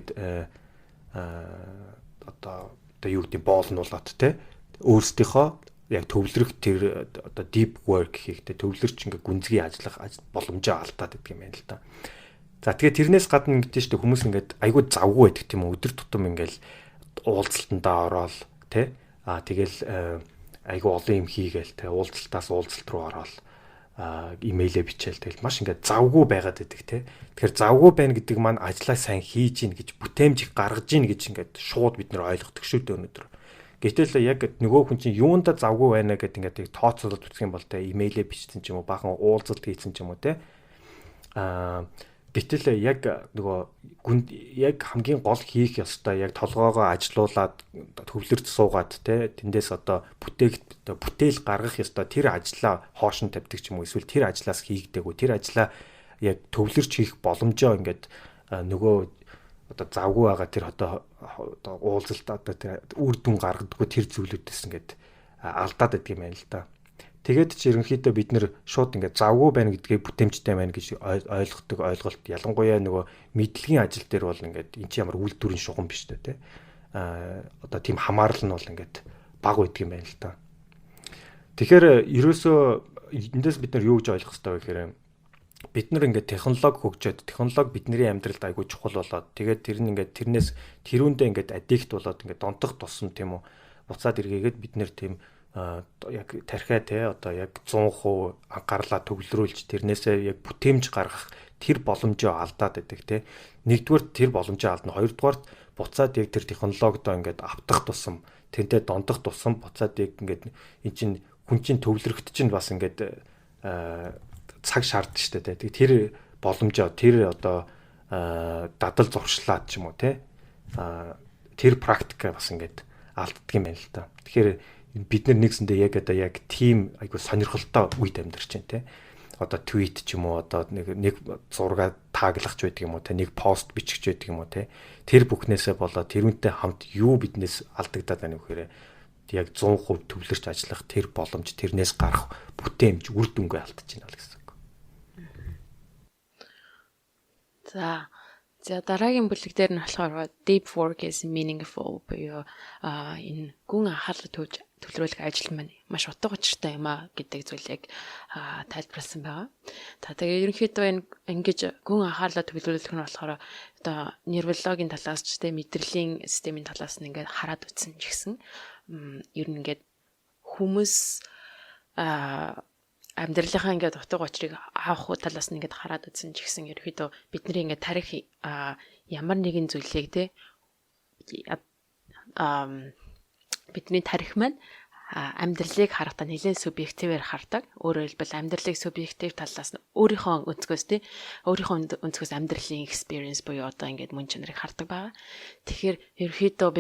одоо юу гэдэг боолнуулаад те. Өөрсдийнхөө яг төвлөрөх тэр одоо deep work хийхдээ төвлөрч ингээ гүнзгий ажиллах боломжоо алдаад идэх юм байна л да. За тэгээ тэрнээс гадна ингэдэж штэ хүмүүс ингээд айгүй завгүй байдаг тийм үү өдөр тутам ингээл уулзалтандаа ороод тэ тэгэл айгүй олон юм хийгээл тэ уулзалтаас уулзалт руу ороод имэйлээ бичээл тэгэл маш ингээд завгүй байгаад байдаг тэ. Тэгэхээр завгүй байна гэдэг маань ажлаа сайн хийж гин гэж бүтээмж гаргаж гин гэж ингээд шууд бид нэр ойлгодог шүү дээ өнөөдөр. Гэтэл яг нөгөө хүн чинь юунда завгүй байна гэдэг ингээд тооцоолоод үзэх юм бол тэ имэйлээ бичсэн ч юм уу баахан уулзалт хийсэн ч юм уу тэ гэтэл яг нөгөө яг хамгийн гол хийх ёстой яг толгоогоо ажилуулад төвлөрч суугаад тэ тэндээс одоо бүтээл гаргах ёстой тэр ажлаа хоош нь тавьдаг ч юм уу эсвэл тэр ажлаас хийгдэггүй тэр ажлаа яг төвлөрч хийх боломжоо ингээд нөгөө одоо завгүй байгаа тэр одоо уулзалт одоо тэр үр дүн гаргадаггүй тэр зүйлүүдээс ингээд алдаад байдаг юм байна л да. Тэгээд ч ерөнхийдөө бид нэр шууд ингээд завгүй байна гэдгээ бүтээмжтэй байна гэж ойлгодог ойлголт ялангуяа нөгөө мэдлэгийн ажил дээр бол ингээд эн чинь ямар үйлдвэрийн шугам биш үү те. Одоо тийм хамаарал нь бол ингээд баг байдаг юм байна л да. Тэгэхээр ерөөсөө эндээс бид нар юу гэж ойлгох хэрэгтэй вэ гэхээр бид нар ингээд технологи хөгжөөд технологи бидний амьдралд айгүй чухал болоод тэгээд тэр нь ингээд тэрнээс тэрүүндээ ингээд аддикт болоод ингээд донтох тусам тийм үү буцаад эргээгээд бид нэр тийм яг тархиа те одоо яг 100% анхаарлаа төвлөрүүлж тэрнээсээ яг бүтээмж гаргах тэр боломжоо алдаад байдаг те. Нэгдүгээр тэр боломжоо алдна. Хоёрдугаар буцаад яг тэр технологидоо ингээд автах тусам тэнтэй дондох тусам буцаад яг ингээд эн чинь хүн чинь төвлөрөхт чинь бас ингээд цаг шаарддаг шүү дээ. Тэр боломжоо тэр одоо дадал зуршлаад ч юм уу те тэр практика бас ингээд алддаг юм байна л та. Тэгэхээр бид нар нэгсэндээ яг одоо яг тим айгу сонирхолтой үед амьдарч байна те. Одоо твит ч юм уу одоо нэг зураг тааглахч байдаг юм уу те нэг пост бичих байдаг юм уу те. Тэр бүхнээсээ болоод тэрүүнтэй хамт юу биднээс алдагдаад байна вэ гэхээр яг 100% төвлөрч ажиллах тэр боломж тэрнээс гарах бүтээмж үр дүнгээ алдаж байна гэсэн. За дараагийн бүлэг дээр нь болохоор deep work is meaningful буюу энэ гүн анхаарлаа төвлөрүүлэх ажил маань маш утга учиртай юм а гэдэг зүйлийг тайлбарласан байгаа. Тэгээ ерөнхийдөө энэ ингэж гүн анхаарлаа төвлөрүүлэх нь болохоор одоо нейрологийн талаас ч тийм мэдрэлийн системийн талаас нь ингээд хараад үтсэн ч гэсэн ер нь ингээд хүмүүс амьдралынхаа ингээд утга учирыг авах талаас нь ингээд хараад үзсэн ч гэсэн ерөөдөө бидний ингээд тарих ямар нэгэн зүйлийг те бидний тарих маань амьдралыг харахтаа нэлээд субъективээр хардаг. Өөрөөр хэлбэл амьдралыг субъектив талаас нь өөрийнхөө өнцгөөс те өөрийнхөө өнцгөөс амьдралын experience буюу одоо ингээд мөн чанарыг хардаг байгаа. Тэгэхээр ерөөдөө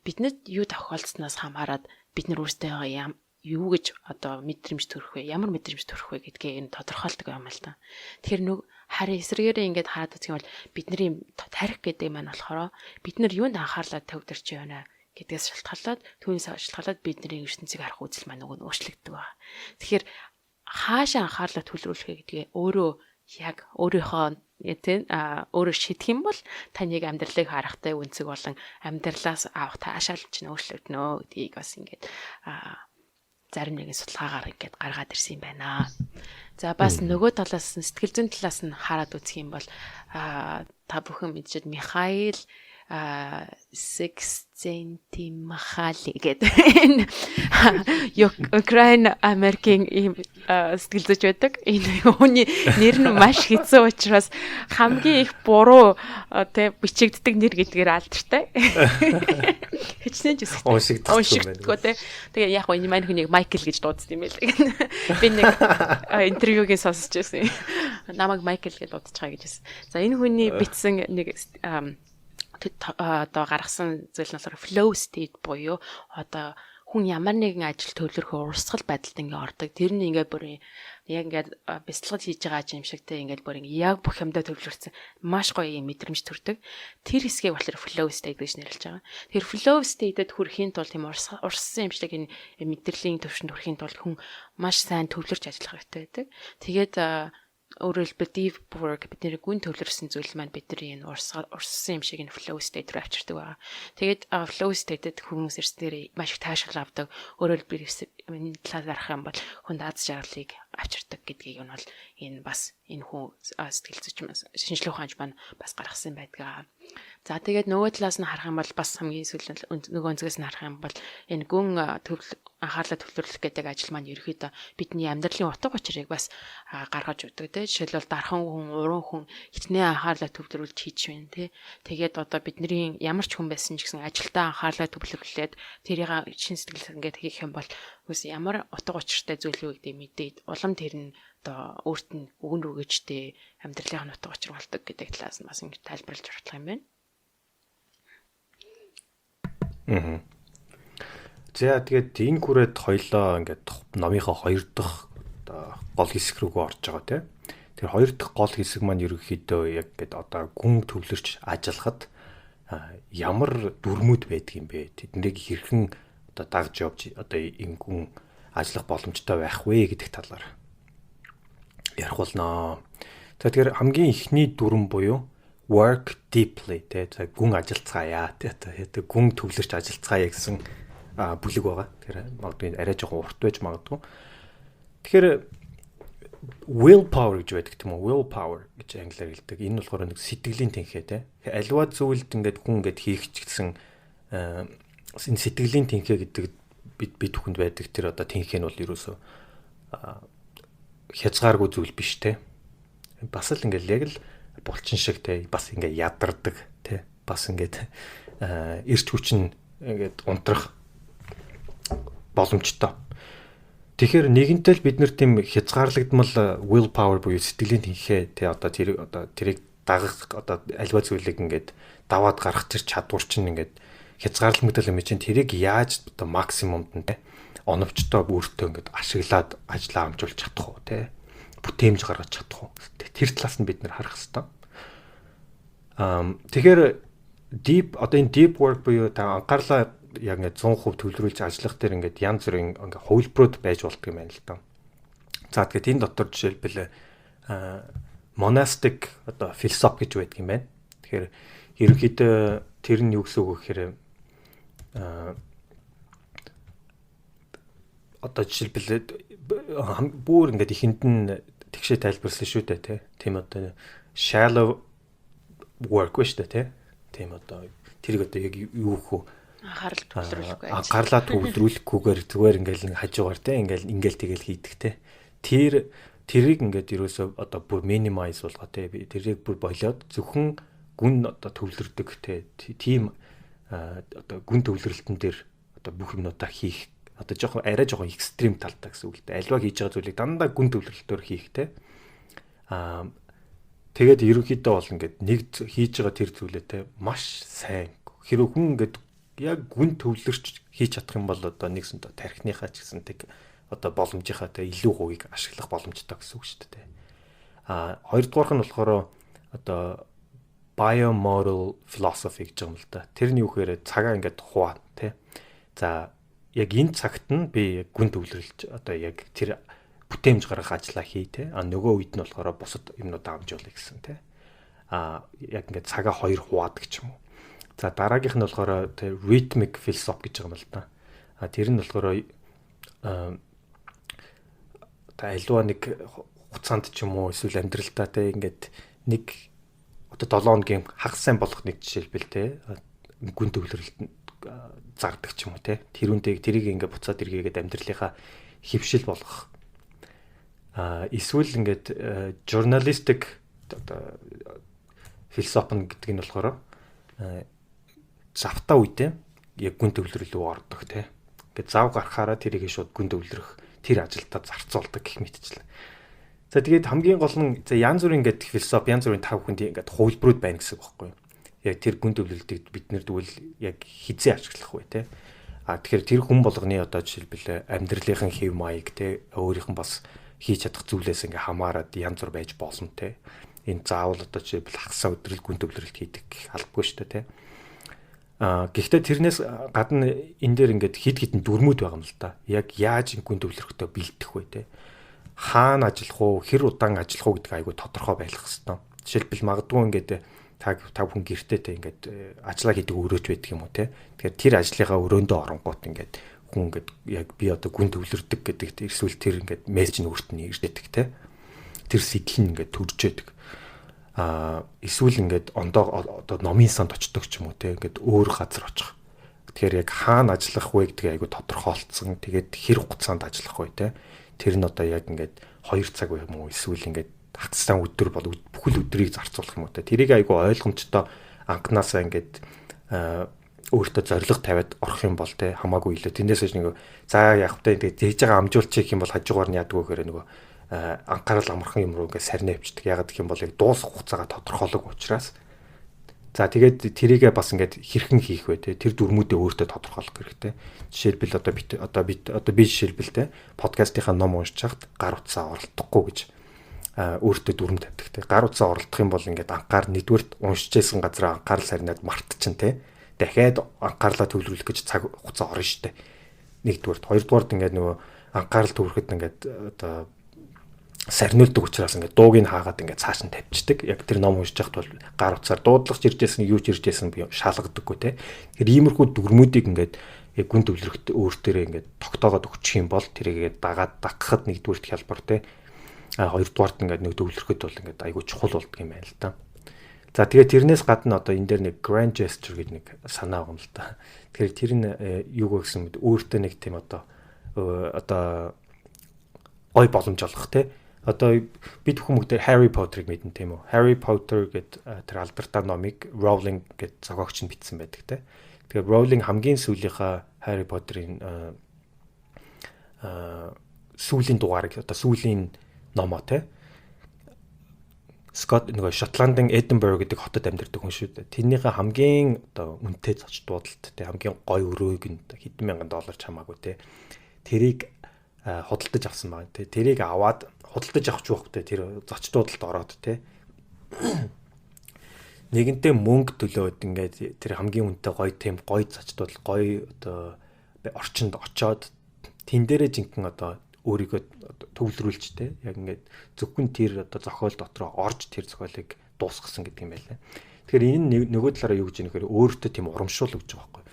биднэрт юу тохиолдсноос хамаарат бид нар өөрсдөө юу гэж одоо мэдрэмж төрөх вэ? Ямар мэдрэмж төрөх вэ гэдгийг энэ тодорхойлдог юм л та. Тэгэхээр харин эсрэгээрээ ингээд хараад үзэх юм бол бидний тарих гэдэг маань болохоор бид нар юунд анхаарлаа төвлөрч байна гэдгээс шалтгаалаад түүнээс шалтгаалаад бидний ертөнцийг харах үзэл маань өөрчлөгддөг байна. Тэгэхээр хаашаа анхаарлаа төвлөрүүлэх гэдгээ өөрөө яг өөрийнхөө өөрөө шийдэх юм бол таныг амьдралыг харахтай үнцэг болон амьдралаас авах таашаалч нь өөрчлөгднө гэдгийг бас ингээд зарим нэгэн судалгаагаар ингээд гаргаад ирсэн юм байна. За бас нөгөө талаас нь сэтгэл зүйн талаас нь хараад үзэх юм бол та бүхэн мэдчихэд Михаил 6 центимахали гэдэг энэ Украин Америкийн ийм сэтгэл зүйч байдаг. Энэ хүний нэр нь маш хэцүү учраас хамгийн их буруу бичигддэг нэр гэдгээр алдартай. Хичнээн ч уншигддаг те. Тэгээ яг энэ маань хүнийг Майкл гэж дуудсан юм байл. Би нэг интервьюгийн сонсож байсан. Намайг Майкл гэж дуудчихаа гэж байсан. За энэ хүний бичсэн нэг одоо гаргасан зүйл нь болохоор flow state буюу одоо хүн ямар нэгэн ажил төлөвлөрөхөөр урсгал байдалд ингээ ордог. Тэр нь ингээ бүр яг ингээ бяцлал хийж байгаа юм шиг те ингээ бүр ингээ яг бүх юмдаа төлөвлөрсөн маш гоё юм мэдрэмж төрдөг. Тэр хэсгийг болохоор flow state гэж нэрлэж байгаа. Тэр flow state-д хүрэхийн тулд тийм урссан юм шиг энэ мэдрэлийн төвшөнд хүрэхийн тулд хүн маш сайн төвлөрч ажиллах хэрэгтэй байдаг. Тэгээд өөрөөр хэлбэл deep work бидний гүн төвлөрсөн зүйл маань бидний энэ урссан юм шиг энэ flow state рүү авчирдаг байгаа. Тэгээд flow state-д хүмүүс эрсдэр маш их таашаал авдаг. Өөрөөр хэлбэл энэ талаар ярих юм бол хүнд аз жаргалыг авчирдаг гэдгийг нь бол энэ бас энэ хүн сэтгэл зүйч шинжлэх ухаанч маань бас гаргасан байдаг. За тэгээд нөгөө талаас нь харах юм бол бас хамгийн сүүл нөгөө өнцгөөс нь харах юм бол энэ гүн анхаарлаа төвлөрлөх гэдэг ажил маань ерөөхдөө бидний амьдралын утга учирыг бас гаргаж өгдөг тийм. Жишээлбэл дархан хүн, уран хүн хичнээн анхаарлаа төвлөрүүлж хийж байна тийм. Тэгээд одоо бидний ямар ч хүн байсан ч гэсэн ажилдаа анхаарлаа төвлөрлүүлээд тэрийг шин сэтгэл ингээд хийх юм бол үс ямар утга учиртай зүйл үү гэдэг мэдээд улам тэр нь одоо өөрт нь өгөн рүүгээжтэй амьдралын утга учир болдог гэдэг талаас нь бас ингэ тайлбарлаж оруулах юм байна. За тэгээд энэ хүрээд хоёлоо ингээд номынхоо 2 дахь гол хэсэг рүү орж байгаа тийм. Тэр 2 дахь гол хэсэг маань ерөнхийдөө яг ингээд одоо гүн төвлөрч ажиллахад ямар дүрмүүд байдаг юм бэ? Тэднийг хэрхэн одоо дагж явж одоо энэ гүн ажиллах боломжтой байх вэ гэдэг талаар ярих болно. За тэгэхээр хамгийн ихний дүрм буюу work deeply тэгээд гүн ажиллацгаая тэгээд гүн төвлөрч ажиллацгаая гэсэн бүлэг байгаа. Тэгэхээр магадгүй арай жоохон урт байж магадгүй. Тэгэхээр willpower гэж байдаг тийм үү? Willpower гэж англиар хэлдэг. Энэ болохоор нэг сэтгэлийн тэнхээ те. Аливаа зүйлд ингээд хүн ингээд хийх ч гэсэн энэ сэтгэлийн тэнхээ гэдэг бид хүнд байдаг тэр одоо тэнхээ нь бол ерөөсөө хязгааргүй зүйл биш те. Бас л ингээд яг л булчин шиг те. Бас ингээд ядардаг те. Бас ингээд эрч хүчин ингээд унтрах боломжтой. Тэгэхээр нэгэнтэй л бид нар тийм хязгаарлагдмал willpower буюу сэтгэлийн тэнхээ тий одоо тэрийг дагах одоо альва зүйлийг ингээд даваад гарах тэр чадвар чинь ингээд хязгаарлагдмал юм чинь тэрийг яаж одоо максимумд нь тий оновчтой өөртөө ингээд ашиглаад ажиллаа амжуулж чадах уу тий бүтээмж гаргаж чадах уу тэр талаас нь бид нар харах хэрэгтэй. Тэгэхээр одоо энэ deep work буюу та анхаарлаа яг ингээд 100% төвлөрүүлж ажиллах дээр ингээд янз бүрийн ингээд хувилбарууд байж болдго юм байна л да. За тэгэхээр энэ дотор жишээлбэл monastic одоо философи гэж байдаг юм байна. Тэгэхээр ерөнхийдөө тэр нь юу гэсэн үг вэ гэхээр одоо жишээлбэл бүр ингээд ихэнд нь тэгшээ тайлбарласан шүү дээ тийм одоо shallow work биш дээ тийм одоо тэрийг одоо яг юу гэх вэ анхаарлаа төвлөрүүлэхгүйгээр зүгээр ингээл хажуугаар те ингээл тэгэл хийдэг те тэрийг ингээд ерөөсөө одоо бүр minimize болгоо те тэрийг бүр болоод зөвхөн гүн одоо төвлөрдөг те тийм одоо гүн төвлөрөлтөн дээр одоо бүх юмнуудаа хийх одоо жоохон арай жоохон экстрим талтай гэсэн үг л дээ альва хийж байгаа зүйлийг дандаа гүн төвлөрөлтөөр хийх те тэгээд ерөнхийдөө бол ингээд нэг хийж байгаа тэр зүйлээ те маш сайн хэрэг хүн ингээд яг гүн төвлөрч хийж чадах юм бол одоо нэгсэн тархиныхаа ч гэсэн тэг одоо боломжийнхаа тэ илүү хувийг ашиглах боломжтой гэсэн үг шүү дээ. Хоёрдугаарх нь болохоор одоо biomoral philosophy гэж юм л да. Тэрний үхээр цагаа ингээд хуваа тий. За яг энэ цагт нь би гүн төвлөрлж одоо яг тэр бүтээмж гаргах ажиллаа хий тий. Нөгөө үед нь болохоор бусад юмнуудаа амжуулъя гэсэн тий. Яг ингээд цагаа хоёр хуваадаг ч юм уу. За дараагийнх нь болохоор rhythmic philosophy гэж байгаа юм л да. Тэр нь болохоор та альва нэг хугацаанд ч юм уу эсвэл амьдралдаа те ингээд нэг одоо 7 хоногийн хагас сайн болох нэг жишээлбэл те гүн төвлөрөлт зардаг ч юм уу те тэрүүндээ тэрийг ингээ буцаад эргээгээд амьдралынхаа хөвшил болгох эсвэл ингээд журналистик одоо философи гэдэг нь болохоор завтаа үедээ яг гүн төвлөрөл рүү ордог те ингээд зав гарахаараа тэрийг шууд гүн төвлөрөх тэр ажилдаа зарцуулдаг гэх мэтчлээ. За тэгээд хамгийн гол нь янз бүрийн ингээд философи янз бүрийн тав хүнд ингээд хувилбарууд байна гэсэн үг байхгүй юу? Яг тэр гүн төвлөрөлтийг бид нэр тэгвэл яг хизээ ашиглах вэ те. Тэгэхээр тэр хүн болгоны одоо жишээлбэл амьдралынхын хэв маяг те өөрийнх нь бас хийж чадах зүйлээс ингээ хамаарад янз бүр байж болно те. Энэ заавал одоо жишээлбэл хагасаа өдрөл гүн төвлөрөлт хийдэг албагүй шүү дээ те. Гэхдээ тэрнээс гадна энэ дээр ингээд хид хідэн дүрмүүд байгаа юм л да. Яг яаж гүн төвлөрөхтэй бэлдэх вэ те. Хаана ажиллах уу, хэр удаан ажиллах уу гэдэг айгүй тодорхой байх хэвээр. Жишээлбэл магадгүй ингээд та хүн гэртээ те ингээд ажиллаа хийдэг өрөөж байдаг юм уу те. Тэгэхээр тэр ажлынхаа өрөөндөө оронгууд ингээд хүн ингээд яг би одоо гүн төвлөрдөг гэдэг эсвэл тэр ингээд мессеж нь өөрт нь ирдэг те. Тэр сэтэл нь ингээд төржээдэг. Эсвэл ингээд одоо номын санд очдог ч юм уу те. Ингээд өөр газар очих. Тэгэхээр яг хаана ажиллах вэ гэдгийг айгүй тодорхойлцсон. Тэгээд хэр хугацаанд ажиллах вэ те. Тэр нь одоо яг ингээд 2 цаг байх юм уу эсвэл ингээд хагассан өдөр бол бүхэл өдрийг зарцуулах юм уу те. Тэрийг айгүй ойлгомжтой анханасаа ингээд өөртөө зориг тавиад орох юм бол те хамаагүй илүү. Тэндээс нэг за яг та ингээд дээж байгаа амжуулчих юм бол хажуугаар нь яадаг вэ гэхээр нөгөө анхаарал амархан юм руу ингээд сарнаа явчихдаг. Ягаад гэх юм бол яг дуусах хугацаагаа тодорхойлог учраас. За тэгээд тэрийгээ бас ингээд хэрхэн хийх вэ те. Тэр дүрмүүдээ өөртөө тодорхойлох хэрэгтэй. Жишээлбэл одоо би жишээлбэл те подкастынхаа ном уншиж хахад гар утсаа оролдохгүй гэж өөртөө дүрм тавьдаг те. Гар утсаа оролдох юм бол ингээд анхаар нэгдүгürt уншижсэн газараа анхаарал сарнаад мартчихна те. Дахиад анхаарлаа төвлөрүүлэх гэж цаг хугацаа орно штэ. Нэгдүгürt, хоёрдугаард ингээд нөгөө анхаарал төвөрөхөд ингээд одоо сарниулдаг учраас ингээд дууг нь хаагаад ингээд цааш нь тавьчихдаг. Яг тэр ном уншиж байхад бол гар утсаар дуудлагч иржсэн юу ч иржсэн би шалгадаггүй те. Тэгэхээр иймэрхүү дүрмүүдийг ингээд яг гүн төвлөрөхт өөртөө ингээд тогтоогоод өгчих юм бол тэрийгээ дагаад дагахад нэгдүгürt хялбар те. Хоёрдугаарт ингээд нэг төвлөрөхөд бол ингээд айгүй чухал болдго юм байна л да. За тэгээд тэрнээс гадна одоо энэ дээр нэг grand gesture гэдэг нэг санаа байгаа юм л да. Тэгэхээр тэр нь юу гэсэн мэд өөртөө нэг тийм одоо гой боломж олгох те. Одоо бид хүмүүстээр Harry Potter-ыг мэднэ тийм үү? Harry Potter гэдэг тэр алдартай номыг Rowling гэдэг зохиогч нь бичсэн байдаг те. Тэгэхээр Rowling хамгийн сүүлийнхаа Harry Potter-ийн сүүлийн дугаарыг одоо сүүлийн номоо те. Scott нөгөө Шотландын Edinburgh гэдэг хотод амьдардаг хүн шүү дээ. Тэрнийхээ хамгийн одоо үнэтэй зоч дуудалт те хамгийн гой өрөөг нь хэдэн мянган доллар ч хамаагүй те. Тэрийг худалдаж авсан байна те. Тэрийг аваад худалдаж авч явах те тэр зоч дуудалд ороод те. Нэгэнтээ мөнгө төлөөд ингээд тэр хамгийн үнэтэй гой тийм гой зоч дуудал гой одоо орчинд очоод тэн дээрээ жинхэнэ одоо өөрийгөө төвлөрүүлж те яг ингээд зөвхөн тэр одоо зохиол дотроо орж тэр зохиолыг дуусгасан гэдэг юм байлаа. Тэгэхээр энэ нөгөө талаараа юу гэж юм нэхэр өөртөө тийм урамшуул өгч байгаа байхгүй.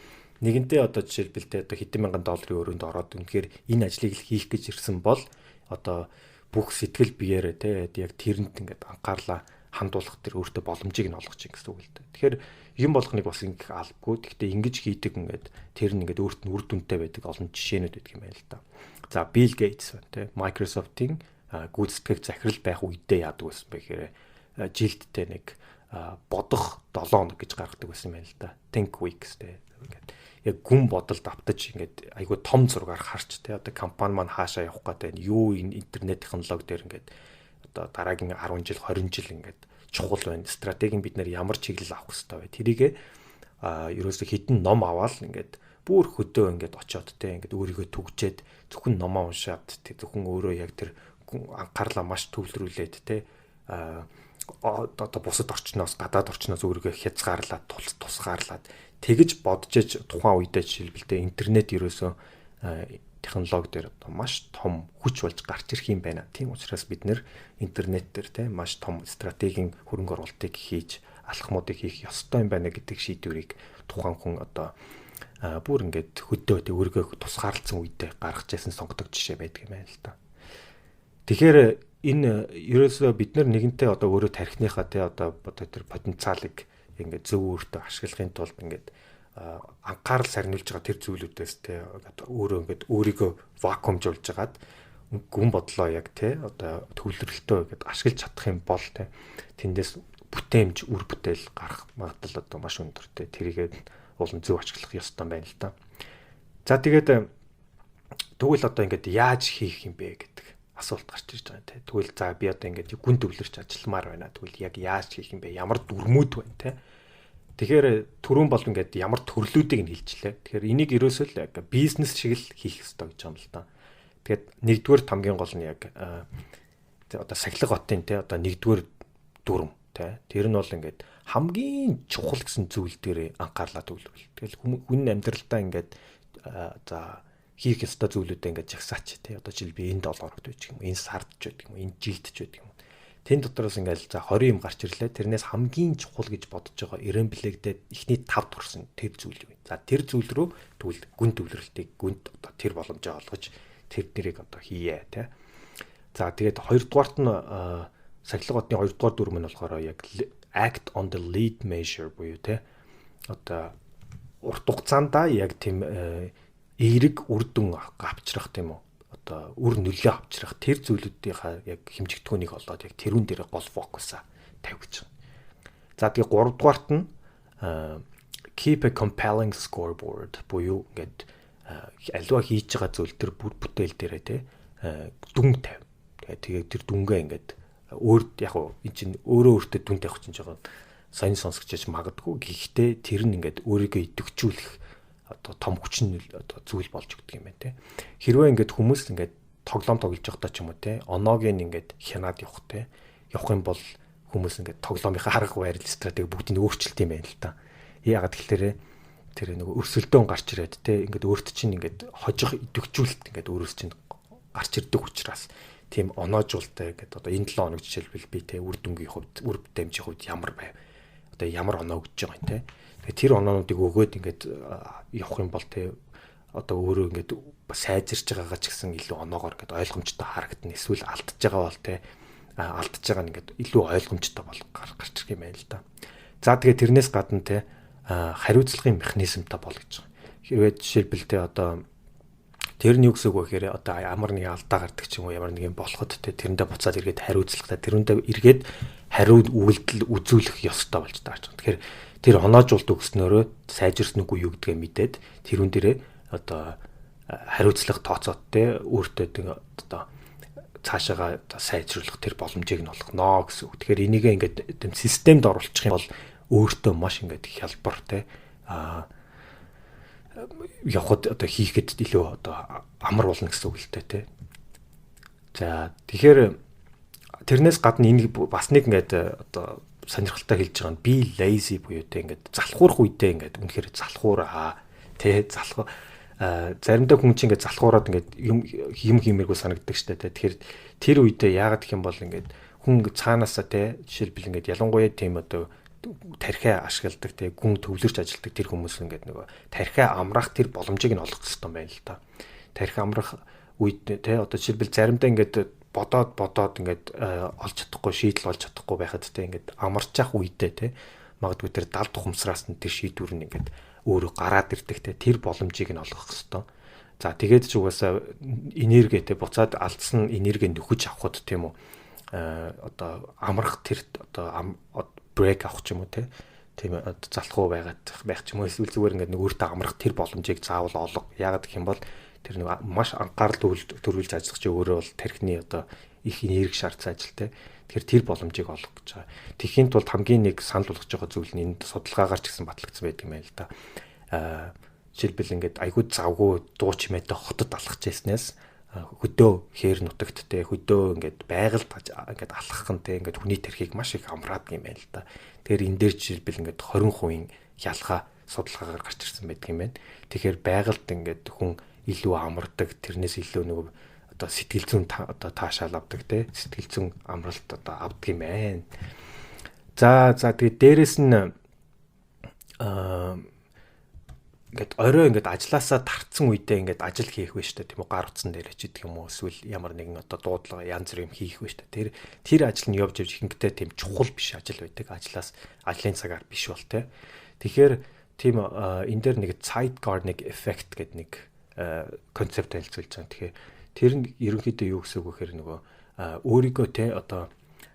Нэгэнтээ одоо жишээлбэл те одоо хэдэн мянган долларын өрөөнд ороод үнэхээр энэ ажлыг хийх гэж ирсэн бол одоо бүх сэтгэл биеэрээ те яг тэрэнд ингээд анхаарлаа хандуулах тэр өөртөө боломжийг нь олгож ийн гэсэн үг л дээ. Тэгэхээр юм болгоныг бас ингэх албагүй. Гэхдээ ингэж хийдэг ингээд тэр нь ингээд өөрт нь үр дүнтэй байдаг олон жишээнүүд байдаг юм байна л да. За Bill Gates байна те Microsoft-ийн гүйцэтгэх захирал байх үедээ яадаг байсан бэ гэхээр жилдтэй нэг бодох 7 хоног гэж гаргадаг байсан юм байна л да. Think weeks те ингээд яг гүн бодолд автаж ингээд айгүй том зургаар харч те одоо компани маань хаашаа явах гэдэг юу энэ интернет технологи дээр ингээд одоо дараагийн 10 жил 20 жил ингээд чухал байна. Стратегийн бид нэр ямар чиглэл авах хэрэгтэй вэ? Тэрийгээ ерөөсө хідэн ном аваад ингээд бүр хөдөө ингээд очиод те ингээд өөрийгөө түгжээд зөвхөн номоо уншаад те зөвхөн өөрөө яг тэр анхаарлаа маш төвлөрүүлээд те одоо бусад орчноос гадаад орчноос өөрийгөө хязгаарлаад тусгаарлаад тэгж бодож иж тухайн үедээ жишээлбэлтэй интернет ерөөсөө технологи дээр одоо маш том хүч болж гарч ирэх юм байна. Тийм учраас бид нэр интернет дээр те маш том стратегийн хөрөнгө оруулалтыг хийж алхмуудыг хийх ёстой юм байна гэдэг шийдвэрийг тухайн хүн одоо бүр ингээд хөдөө өөрийгөө тусгаарлцсан үедээ гаргаж ясан сонгодог жишээ байдаг юм байна л да. Тэгэхээр энэ ерөөсөө бид нар нэгэнтээ одоо өөрөө тархиныхаа те одоо тэр потенциалыг ингээд зөв өөртөө ашиглахын тулд ингээд анхаарал сарниулж байгаа тэр зүйлүүдээс те одоо өөрөө ингээд өөрийгөө вакуумжуулж агаад гүн бодлоо яг те одоо төвлөрөлтөө ингээд ашиглаж чадах юм бол те тэндээс бүтээмж үр бүтээл гарах магадлал одоо маш өндөр те тэрийгээ уулын зөв ашиглах ёстой байна л да. За тэгээд тэгвэл одоо ингээд яаж хийх юм бэ гэдэг асуулт гарч ирж байгаа те. Тэгвэл за би одоо ингээд гүн төвлөрч ажилламаар байна. Тэгвэл яг яаж хийх юм бэ? Ямар дүрмүүд байна те. Тэгэхээр түрүүн бол ингээд ямар төрлүүдийг нь хэлжлээ. Тэгэхээр энийг ерөөсөө л яг бизнес шиг л хийх ёстой гэж байгаа юм л да. Тэгээд нэгдүгээр хамгийн гол нь яг одоо сахилга хотын те одоо нэгдүгээр дүрм те. Тэр нь бол ингээд хамгийн чухал гэсэн зүйл дээр анхаарлаа төвлөрүүл. Тэгэл хүн амьдралдаа ингээд за хийх ёстой зүйлүүдээ ингээд жагсаач те. Одоо жишээл би энэ 7 хоногт байж юм. Энэ сард ч байдаг юм. Энэ жилд ч байдаг юм. Тэн дотроос ингээл за 20 юм гарч ирлээ. Тэрнээс хамгийн чухал гэж бодож байгаа эренблэгдээ эхний 5 турсан тэр зүйл юу. За тэр зүйл рүү тэгвэл гүн төвлөрөлтийг гүнд одоо тэр боломжоо олгож тэр дэрийг одоо хийе те. За тэгээд хоёрдугаарт нь сахилга хотны хоёрдугаар дүрм нь болохоор яг act on the lead measure буюу те. Одоо урт хугацаанд яг тийм эерэг үр дүн авчрах тийм үү. Одоо үр нөлөө авчрах тэр зүйлүүдийнхаа яг хэмжигдэхүүнийг олоод яг тэрүүн дээр гол фокусаа тавьж байгаа. За тэгээ 3 дугаарт нь keep a compelling scoreboard буюу ингээд аливаа хийж байгаа зүйл тэр бүр бүтээл дээрээ те дүн тавь. Тэгээ тэр дүнгээ ингээд өөрт яг энэ чинь өөрөө өөртөө дүн тавих чинь жоо сайн сонсогчж магадгүй. Гэхдээ тэр нь ингээд өөрийгөө идэвхжүүлэх одоо том хүчин одоо зүйл болж өгдөг юм байна те. Хэрвээ ингээд хүмүүс ингээд тоглоом тоглож байхдаа ч юм уу те оноог ингээд хянаад явах те. Явах юм бол хүмүүс ингээд тоглоомынхаа арга барил стратеги бүгдийг өөрчилт юм байна л та. Яагаад тэгэхээр тэр нөгөө өрсөлдөөн гарч ирээд те ингээд өөрт чинь ингээд хожих идэвхжүүлэлт ингээд өөрөөс чинь гарч ирдэг учраас тийм оноожуултай ингээд одоо энэ 7 хоног жишээлбэл би те үр дүнгийн хувьд үр бүтээмжийн хувьд ямар байв. Одоо ямар оноо өгч байгаа юм те. Тэгээ тэр оноонуудыг өгөөд ингээд явах юм бол те одоо өөрөө ингээд сайжирч байгаагаа ч гэсэн илүү оноогоор ингээд ойлгомжтой харагдана. Эсвэл алдчихж байгаа бол те алдчихж байгаа нь ингээд илүү ойлгомжтой бол гарч ирэх юм байна л да. За тэгээ тэрнээс гадна те хариуцлагын механизмтай бол гэж байгаа. Хэрвээ жишээлбэл те одоо тэр нь юу гэсэн үг вэ гэхээр одоо ямар нэг алдаа гардаг ч юм уу ямар нэг юм болоход те тэрэндээ буцаад эргээд хариуцлагатай тэрэндээ эргээд хариу үйлдэл үзүүлэх ёстой болж таарч байгаа. Тэгэхээр тэр оноожуулт өгснөөрөө сайжирсан үгүй юу гэдгээ мэдээд тэрүүн дээрээ одоо хариуцлага тооцоод те өөртөө одоо цаашаага сайжруулах тэр боломжийг нь олгоно гэсэн үг. Тэгэхээр энийг ингээд тийм системд оруулчих юм бол өөртөө маш ингээд хялбар те явхад одоо хийхэд илүү одоо амар болно гэсэн үг л дээ те. За тэгэхээр тэрнээс гадна энийг бас нэг ингээд одоо сонирхолтой хэлж байгаа нь be lazy буюу те ингээд залхуурах үедээ ингээд үнэхээр залхуураа те залхуу заримдаа хүн чинь ингээд залхуураад ингээд юм хиймэргүй санагддаг штэ те. Тэгэхээр тэр үедээ яагаад гэх юм бол ингээд хүн цаанаасаа те жишээлбэл ингээд ялангуяа тийм одоо тархиа ашигладаг те гүн төвлөрч ажилдаг тэр хүмүүс ингээд нөгөө тархиа амрах тэр боломжийг нь олгох хэрэгтэй байна л да. Тархи амрах үед те одоо жишээлбэл заримдаа ингээд бодоод ингээд олж чадахгүй шийдэл олж чадахгүй байхад те ингээд амарч явах үедээ те магадгүй тэр далд ухамсараас нь тэр шийдвэр нь ингээд өөрөө гараад ирдэг те тэр боломжийг нь олгох хэрэгтэй. За тэгээд ч угаасаа энергитэй буцаад алдсан энерги нөхөж авахд тийм үү одоо амрах тэр одоо брейк авах ч юм уу тийм залхуу байх ч юм уу эсвэл зүгээр ингээд нэг өөртөө амрах тэр боломжийг заавал олго. Яагаад гэх юм бол тэр нэг маш анхаарал төрүүлж ажиллах чи өөрөө бол тархины одоо их энерги шаардсан ажил те. Тэгэхээр тэр боломжийг олох гэж байгаа. Тэхийн тулд хамгийн нэг санал болгож байгаа зүйл нь энд судалгаагаар ч гэсэн батлагдсан байдаг юм байна л да. Жишээлбэл ингээд айгүй завгүй дуу чимээтэй хотод алхаж яснаас хөдөө хээр нутагт те хөдөө ингээд байгальд ингээд алхах нь те ингээд хүний тархийг маш их амраад юм байна л да. Тэгэхээр энэ дээр жишээлбэл ингээд 20% ялгаа судалгаагаар гарч ирсэн байдаг юм байна. Тэгэхээр байгальд ингээд хүн илүү амардаг тэрнээс илүү нөгөө одоо сэтгэл зүйн одоо таашаал авдаг те сэтгэл зүйн амралт одоо авдаг юм байна. За тэгээд дээрэс нь ингээд орой ингээд ажилласаа тарцсан үедээ ингээд ажил хийх вэ штэ тийм үү гар утсан дээр ч гэдэг юм уу эсвэл ямар нэгэн одоо дуудлага янз бүр юм хийх вэ штэ тэр ажил нь явж ихэнхдээ тийм чухал биш ажил байдаг ажлын цагаар биш бол те тэгэхээр тийм энэ дээр нэг Zeitgarnik effect гэдэг нэг концепт хэлцүүлж байгаа. Тэгэхээр тэр нь ерөнхийдөө юу гэсэн үг гэхээр нөгөө өөрийгөө те одоо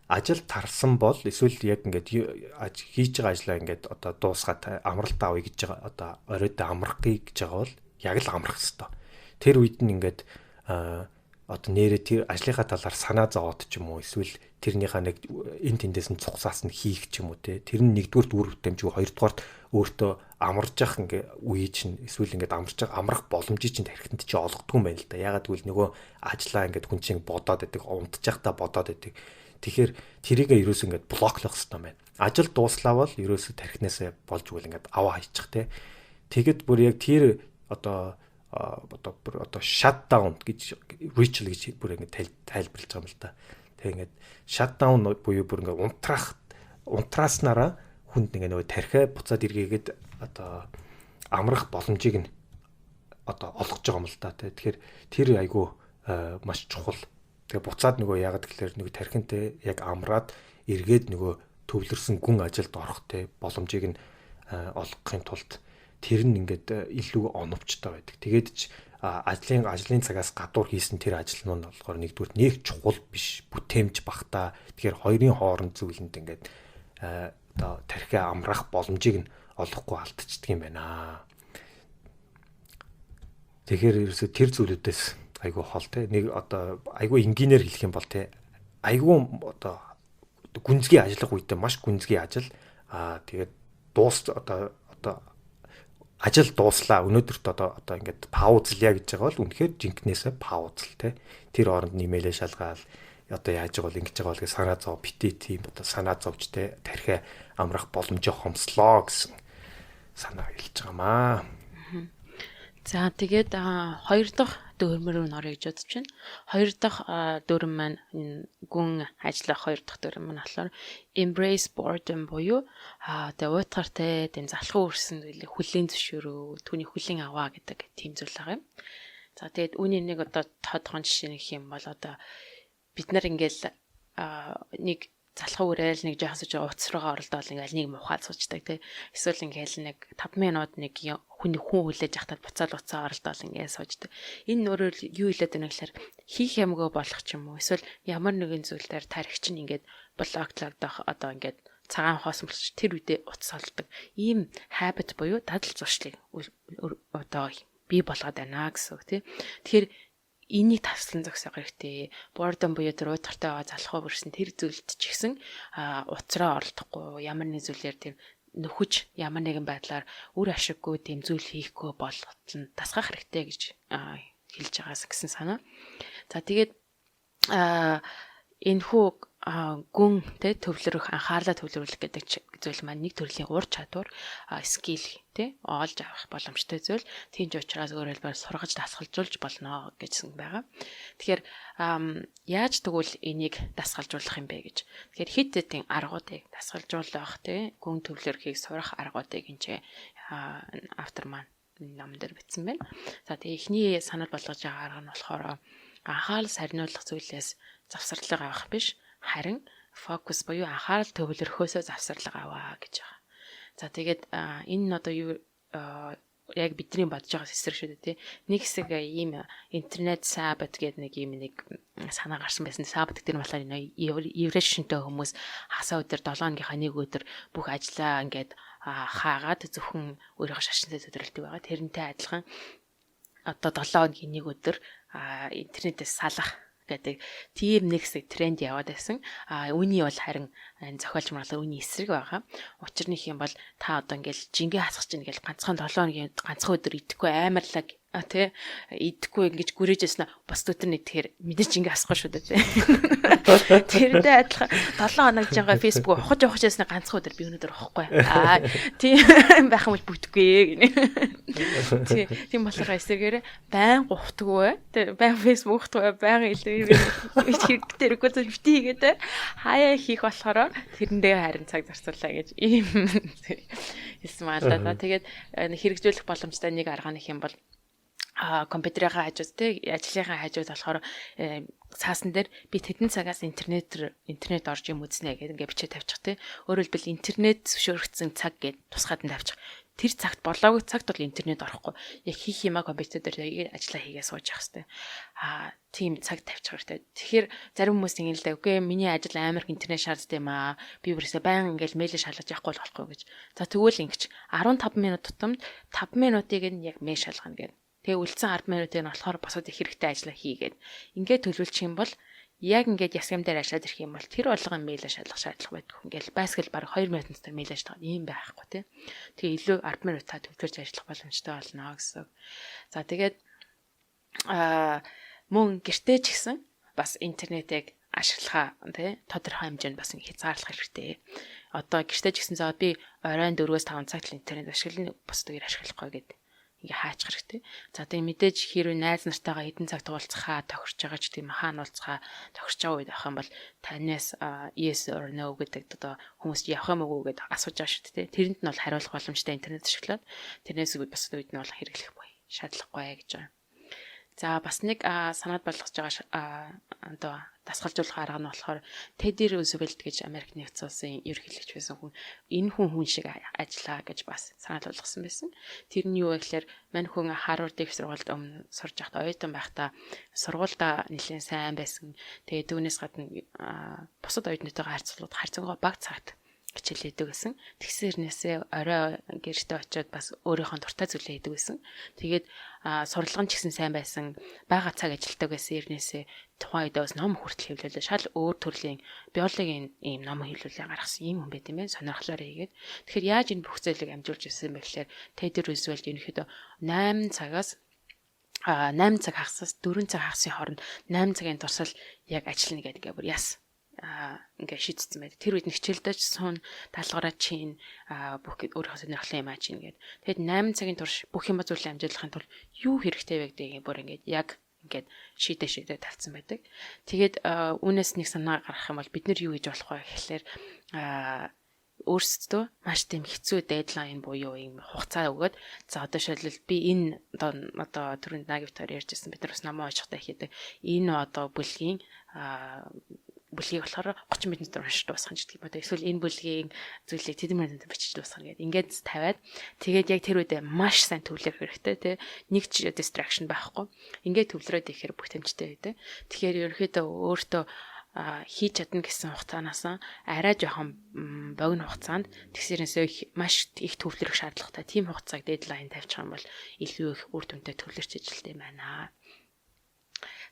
ажил тарсан бол эсвэл яг ингээд хийж байгаа ажлаа ингээд одоо дуусгаад амралт авъя гэж байгаа одоо оройд амрахыг гэж байгаа бол яг л амрах хэвээр. Тэр үед нь ингээд одоо нэрээ тэр ажлынхаа талаар санаа зовоод ч юм уу эсвэл тэрнийхээ нэг эн тэндээс нь цугсаас нь хийх ч юм уу те тэр нь нэгдүгürt үр хэмжиг хоёрдугаарт өөртөө амарж явах ингээ үе чинь эсвэл ингээд амрах боломжийг чинь тархинд чи олгохгүй юм байна л да. Ягаад гэвэл нөгөө ажлаа ингээд хүн чинь бодоод байдаг, унтчихтаа бодоод байдаг. Тэгэхээр тэрийгээ ерөөс ингээд блоклох хэрэгтэй байна. Ажил дууслаа бол ерөөсө тархинасаа болж үйл ингээд аваа хайчих те. Тэгэд бүр яг тэр одоо shutdown гэж ritual гэж бүр ингээд тайлбарлаж байгаа юм л да. Тэг ингээд shutdown буюу бүр ингээд унтрааснараа хүнд ингээд нөгөө тархиа буцаад эргээгээд одоо амрах боломжийг нь одоо олгож байгаа юм л да. Тэгэхээр тэр айгүй маш чухал. Тэгээ буцаад нөгөө яагаад гэхээр нөгөө тархинтэй яг амраад эргээд нөгөө төвлөрсөн гүн ажилд орох те боломжийг нь олгохын тулд тэр нь ингээд илүү оновчтой байдаг. Тэгээд ч ажлын цагаас гадуур хийсэн тэр ажил нь болохоор нэгдүгээр нэг чухал биш, бүтээмж багтаа. Тэгэхээр хоёрын хооронд зүйлэнд ингээд одоо тархиа амрах боломжийг нь олохгүй алдчихдаг юм байна. Тэгэхээр ерөөсө тэр зүйлүүдээс айгу хол те нэг одоо айгу энгийнээр хэлэх юм бол те айгу одоо гүнзгий ажиллах үедээ маш гүнзгий ажил тэгээд одоо ажил дууслаа өнөөдөрт одоо ингээд паузлъя гэж байгаа бол үнэхээр жинкнээсээ паузл те тэр оронд нэмэлээ шалгаал одоо яаж байгаа бол ингэж байгаа бол гэж санаа зов битээ тийм одоо санаа зовж те тархиа амрах боломжоо хомслоо гэсэн санаа хэлж байгаамаа. За тэгээд хоёр дахь дүрмээр нь орё гэж бодож байна. Хоёр дахь дүрм маань гүн ажиллах хоёр дахь дүрм маань болохоор embrace boredom буюу тэгээд уйтгартай тийм залхуу өрсөн зүйлийг хүлээн зөвшөөрөө, түүний хүлээн аваа гэдэг тийм зүйл байгаа юм. За тэгээд үүний нэг одоо тодхон жишээ нэг юм бол одоо бид нар ингээл нэг залхуу урайл нэг жахсаж утас руугаа оролдоод ингээл нэг мухаа цуучдаг тий. Эсвэл ингээл нэг 5 минут нэг хүн хүлээж ахтаад буцаал уцаа оролдоод ингээд сууждаг. Энэ өөрөөр юу хэлээд байна гэхээр хийх юмгаа болох ч юм уу. Эсвэл ямар нэгэн зүйлээр тархич нь ингээд блоклогдох одоо ингээд цагаан хоосмолч тэр үедээ утас олдог. Ийм habit буюу дадал зуршлыг одоо бий болгоод байна гэсэн үг тий. Тэгэхээр энийг таслан зогсоох хэрэгтэй. Boredom буюу тэр уйтгартай байгаа залхуу бүрсэн тэр зүйлд ч ихсэн уцраа оролдохгүй ямар нэг зүйлээр тэр нөхөж ямар нэгэн байдлаар үр ашиггүй тийм зүйл хийхгүй болготлон тасгах хэрэгтэй гэж хэлж байгаас гэсэн санаа. За тэгээд энэхүү гүн тэ төвлөрөх анхаарлаа төвлөрүүлэх гэдэг зүйл маань нэг төрлийн ур чадвар скил тэ олж авах боломжтой зүйл. Тийм ч учраас өөрөөр хэлбэл сургаж дасгалжуулж болно гэсэн байгаа. Тэгэхээр яаж тэгвэл энийг дасгалжуулах юм бэ гэж. Тэгэхээр хэд хэдэн аргуудыг дасгалжуулах тэ гүн төвлөрөхийг сурах аргуудыг энэ автор маань ном дээр бичсэн байна. За тэгээ эхний санал болгож байгаа арга нь болохоор анхаарал сарниулах зүйлээс завсарлага авах биш. Харин фокус буюу анхаарал төвлөрөхөөсөө завсарлага аваа гэж байгаа. За тэгээд энэ нь одоо юу яг бидний бодож байгаа хэсэг шүү дээ тий. Нэг хэсэг ийм интернет саббат гэдэг нэг санаа гарсан байсан. Саббат гэдэг нь болохоор еврейшнтэй хүмүүс хасаа өдөр 7 хоногийнхаа нэг өдөр бүх ажлаа ингээд хаагаад зөвхөн өөрийнхөө шашинтай төдөлдөг байгаа. Тэрнтэй адилхан одоо 7 хоногийн нэг өдөр интернетээс салах гэдэг тийм нэг хэсэг тренд яваад байсан. Үүний бол харин зохиолч марлаа үүний эсрэг байгаа. Учир нь их юм бол та одоо ингээл жингээ хасах чинь ингээл ганцхан 7 хоногийн ганцхан өдөр идэхгүй амарлаг тий идэхгүй ингэж гүрээжсэн бас өдөр нэгтгэхээр мэдээж ингэ асахгүй шүү дээ тий. Тэрдээ адилхан 7 хоног жингээ Facebook ухаж ясна ганцхан өдөр би өнөдөр ухахгүй. Тийм байх юм бол бүтггүй гинэ. Тийм болохоор эсэргээр байн ухтгүй тий байн Facebook ухтгүй байн илүү хэрэгтэй хэрэггүй бити хийгээд хаяа хийх болохоор тэрэндээ харин цаг зарцууллаа гэж ийм хэлсэн маа да. Тэгээд хэрэгжүүлэх боломжтой нэг арга нөх юм бол компьютерийн хажууд те ажлынхаа хажууд болохоор цаасан дээр би тэдэн цагаас интернет орж юм үзнэ гэдэг ингээ бичиж тавьчих те. Өөрөөр хэлбэл интернет зөвшөөрөгдсөн цаг гэд тусгаад нь тавьчих. Тэр цагт болоогүй цагт бол интернет орохгүй. Яг хийх юмаа компьютер дээр ажиллаа хийгээ сууж явах хэрэгтэй. Тийм цаг тавьчих хэрэгтэй. Тэгэхээр зарим хүмүүс ингэ л да үгүй миний ажил амар их интернет шаарддаг юм аа. Би бүрээсээ баян ингээл мэйлээ шалгаж явахгүй болохгүй гэж. За тэгвэл ингэж 15 минут тутамд 5 минутыг нь яг мэйл шалгана гэдэг. Тэгээ үлдсэн 10 минутыг нь болохоор босоод их хэрэгтэй ажиллаа хийгээд. Ингээд төлөвлөчих юм бол яг ингээд ясгам дээр ажиллаад ирэх юм бол тэр болгон мэйлээ шалгах шаардлага байдаг. Ингээл байсгал баг 2 минуттай мэйлээ шалгах ийм байхгүй тий. Тэгээ илүү 10 минутаа төвлөрч ажиллах боломжтой болно гэсэн. За тэгээд мөн гэртээ ч гэсэн бас интернетийг ашиглахаа тий тодорхой хэмжээнд бас хязгаарлах хэрэгтэй. Одоо гэртээ ч гэсэн за би оройн 4-5 цагт интернет ашиглана бусдыг ашиглахгүй гэдэг. Ингээ хаачих хэрэгтэй. За тэгээ мэдээж хэрвээ найз нартайгаа хэдэн цаг уулзахаа тохирч байгаа ч тийм хаана уулзахаа тохирч байгаа үед авах юм бол танаас yes or no гэдэг одоо хүмүүс явах юм уу гэдээ асууж байгаа шүү дээ. Тэрэнд нь бол хариулах боломжтой интернет ашиглаад тэрнээс бас үед нь бол хэрэглэх буй шаардлагагүй гэж байна. За бас нэг санаад болгож байгаа одоо дасгалжуулах арга нь болохоор Teddy Roosevelt гэж Америк нэгдсэн улсын ерөнхийлөгч байсан хүн энэ хүн шиг ажиллаа гэж бас санаад болгосон байсан. Тэр нь юу вэ гэхээр мань хүн Harvard их сургуульд өмнө сурж байхдаа оюутан байхдаа сургуульдаа нэлээд сайн байсан. Тэгээд түүнээс гадна бусад оюутнуудтайгаа харьцангуй бага цагт хичээл хийдэг гэсэн. Тэгсэрнээсээ орой гэртээ очиод бас өөрийнхөө дуртай зүйлээ хийдэг гэсэн. Тэгээд сурлагын ч гэсэн сайн байсан. Бага цаг ажилладаг гэсэн ирнээсээ тухайн үед бас ном хүртэл хэвлүүлээ. Шал өөр төрлийн биологийн ийм ном хэвлүүлээ гаргасан юм хүн байт юм байна. Сонирхлоор хийгээд. Тэгэхээр яаж энэ бүх зүйлийг амжуулж ирсэн бэ гэхээр Teddy Roosevelt ерөнхийдөө 8 цагаас 8 цаг хагасаас 4 цаг хагасын хооронд 8 цагийн туршил яг ажиллана гэдэг бүр яс ингээ шийдсэн байдаг. Тэр үед нэг хичээлдэж суун даалгавраа чин бүх өөрийнхөө сонирхлын юм аачин гэдэг. Тэгэд 8 цагийн турш бүх юм зүйлээ амжуулахын тулд юу хэрэгтэй вэ гэдгийг бүр ингээд яг ингээд шийдээ тавьсан байдаг. Тэгээд үүнээс нэг санаа гаргах юм бол бид нар юу хийж болох вэ гэхлээр өөрсдөө маш тийм хэцүү дедлайн буюу юм хугацаа өгөөд за одоо шилбэл би энэ одоо түрүүнд Нагивтаар ярьжсэн бид нар бас намаа очихтай хийдэг. Энэ одоо бүлгийн бүлгийг болохоор 30 минут уншиж дуусгах гэдэг юм байна. Эсвэл энэ бүлгийн зүйлийг тэдэн минутанд бичиж дуусгах гэдэг. Ингээд тавиад тэгээд яг тэр үедээ маш сайн төвлөрөх хэрэгтэй тий. Нэг ч distraction байхгүй. Ингээд төвлөрөөд ихээр бүх тэмцтэй байдаг. Тэгэхээр ерөөхдөө өөртөө хийж чадна гэсэн хугацаанаас арай жоохон богино хугацаанд тэгсэрнээсээ маш их төвлөрөх шаардлагатай. Тийм хугацааг дедлайн тавьчих юм бол илүү их үр дүнтэй төвлөрч ажилтдаг юм байна.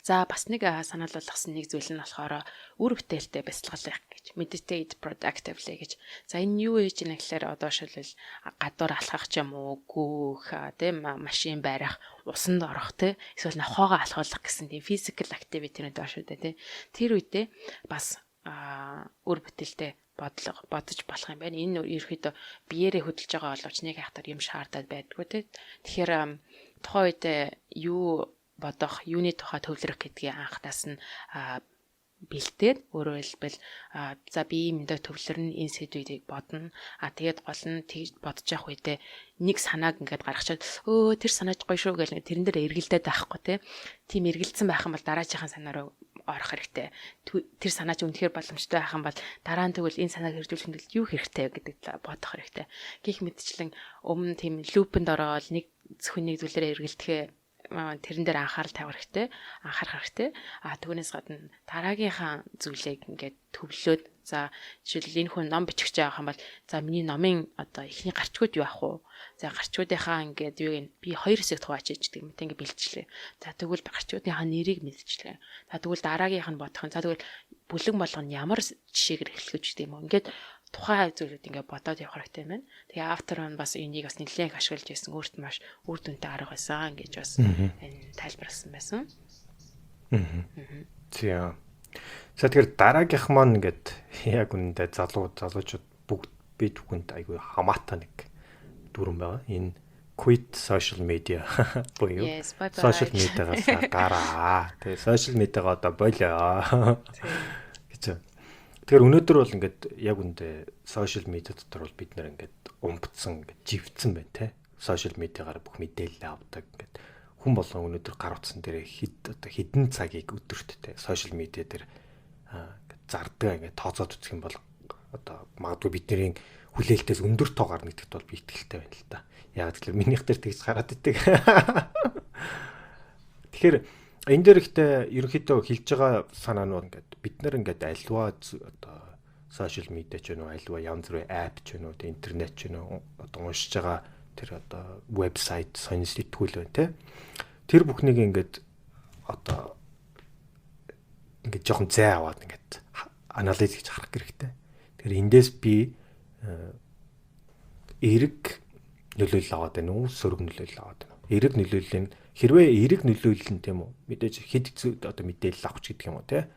За бас нэг санал болгосон нэг зүйл нь болохоор үр бүтээлтэй бясалгалах гэж meditate productively гэж. За энэ юу вэ гэхээр одоо шилбэл гадуур алхах ч юм уу гүүх тийм машин барих усанд орох тийм эсвэл нохоогоо алхуулах гэсэн тийм physical activity-нүүд байна шүү дээ тийм. Тэр үедээ бас үр бүтээлтэй бодож болох юм байна. Энэ ерөөхдөө биеэрээ хөдөлж байгаа боловч нэг хахтар юм шаардаад байдгүй тийм. Тэгэхээр тухайн үед юу бодох, юуны тухай төвлөрөх гэдгийг анхнаас нь бэлдээд өөрөөр хэлбэл за би юмдаа төвлөрн энэ сэдвүүдийг бодно. Тэгээд гол нь тэгж бодож явах үедээ нэг санааг ингээд гаргачаад тэр санаач гоё шүү гэл тэрэн дээр эргэлдээд байхгүй тийм эргэлдсэн байх юм бол дараачихан санаа руу орох хэрэгтэй. Тэр санаач үнэхээр боломжтой байх юм бол дараа нь тэгвэл энэ санааг хэрэгжүүлэх нь юу хэрэгтэй гэдэг бодох хэрэгтэй. Гэх мэтчлэн өмнө тийм лупэнд ороод нэг зөвхөн нэг зүйлээрээ эргэлдэхээ тэрэн дээр анхаарал анхаарах хэрэгтэй. Түүнээс гадна дараагийнхаа зүйлийг ингээд төвлөөд за жишээл энэ хүн ном бичих гэж байгаа юм бол за миний номын одоо эхний гарчгууд юу ах вэ? За гарчгуудынхаа ингээд юуг би 2 хэсэг хуваачиж гэдэг юм ингээд бэлтжлээ. За тэгвэл гарчгуудынхаа нэрийг мэдчихлээ. За тэгвэл дараагийнх нь бодох нь за тэгвэл бүлэг болгоно ямар жишээгээр эхлэх гэж гэдэг юм. Ингээд тухайн зүйлүүд ингээ бодоод явах хэрэгтэй юм байна. Тэгээ автор нь бас энийг бас нэлээд ашиглаж байсан өөрт маш үр дүнтэй арга байсан гэж бас энэ тайлбарласан байсан. Тийм. За тэгэхээр дараагийнх маань ингээд яг үнэндээ залуучууд бүгд бид бүхэнд айгүй хамаатай нэг дүрэн байгаа. Энэ quit social media буюу social media-гаас гараа. Тэгээ social media-га одоо болоо. Гэж. Тэгэхээр өнөөдөр бол ингээд яг үндэ social media дотор бол бид нэр ингээд умбцсан, ингээд живцэн байна те. Social media-гаар бүх мэдээлэл авдаг ингээд хүн болгон өнөөдөр гар утсан дээр хэдэн цагийг өдөрт те social media дээр зардаг ингээд тооцоод үзэх юм бол одоо магадгүй бидний хүлээлтээс өндөр тоо гарна гэдэгт бол би итгэлтэй байна л да. Яг тэгэхээр минийх дээр тэгж гараад идэг. Тэгэхээр энэ дээр ихтэй ерөнхийдөө хэлж байгаа санаа нь ингээд бид нар ингээд альва одоо сошиал медиа ч юм уу альва янз бүрийн апп ч юм уу интернет ч юм уу одоо уншиж байгаа тэр одоо вебсайт сонин сэтгүүл байна те. Тэр бүхнийг ингээд одоо ингээд жоохон зай аваад ингээд анализ хийж харах хэрэгтэй. Тэгэхээр эндээс би эерэг нөлөөлөл аваад байна уу, сөрөг нөлөөлөл аваад байна уу? Эерэг нөлөөллийн хэрвээ эерэг нөлөөлөл нь тийм үү? Мэдээж хэд одоо мэдээлэл авах гэдэг юм уу те?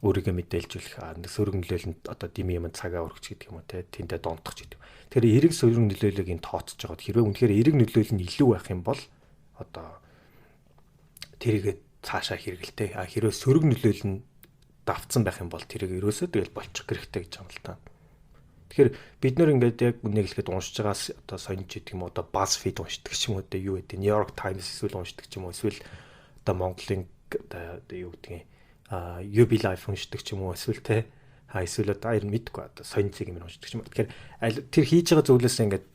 Өөрийгөө мэдээлжүүлэх сөрөг нөлөөлөлд одоо дими юм цагаа өргөч гэдэг юм уу те? Тэндээ донтох гэдэг. Тэгэхээр эерэг сөрөг нөлөөллийг ин тооцож байгаа. Хэрвээ үнэхээр эерэг нөлөөлөл нь илүү байх юм бол одоо тэрийг цаашаа хэрэгэлтэй. Хэрвээ сөрөг нөлөөлөл нь давцсан байх юм бол тэрийг ерөөсөө тэгэл болчих хэрэгтэй гэж юм л та. Тэгэхээр бид нөр ингээд яг үнийг хэлэхэд уншиж байгаас одоо сонирч гэдэг юм уу одоо BuzzFeed уншдаг ч юм уу те юу гэдэг New York Times эсвэл уншдаг ч юм уу эсвэл одоо Монголын одоо юу гэдгийг UB Life уншдаг ч юм уу эсвэл те эсвэл одоо ер нь мэдгүй одоо сонирцыг юм уншдаг ч юм уу. Тэгэхээр тэр хийж байгаа зүйлээс ингээд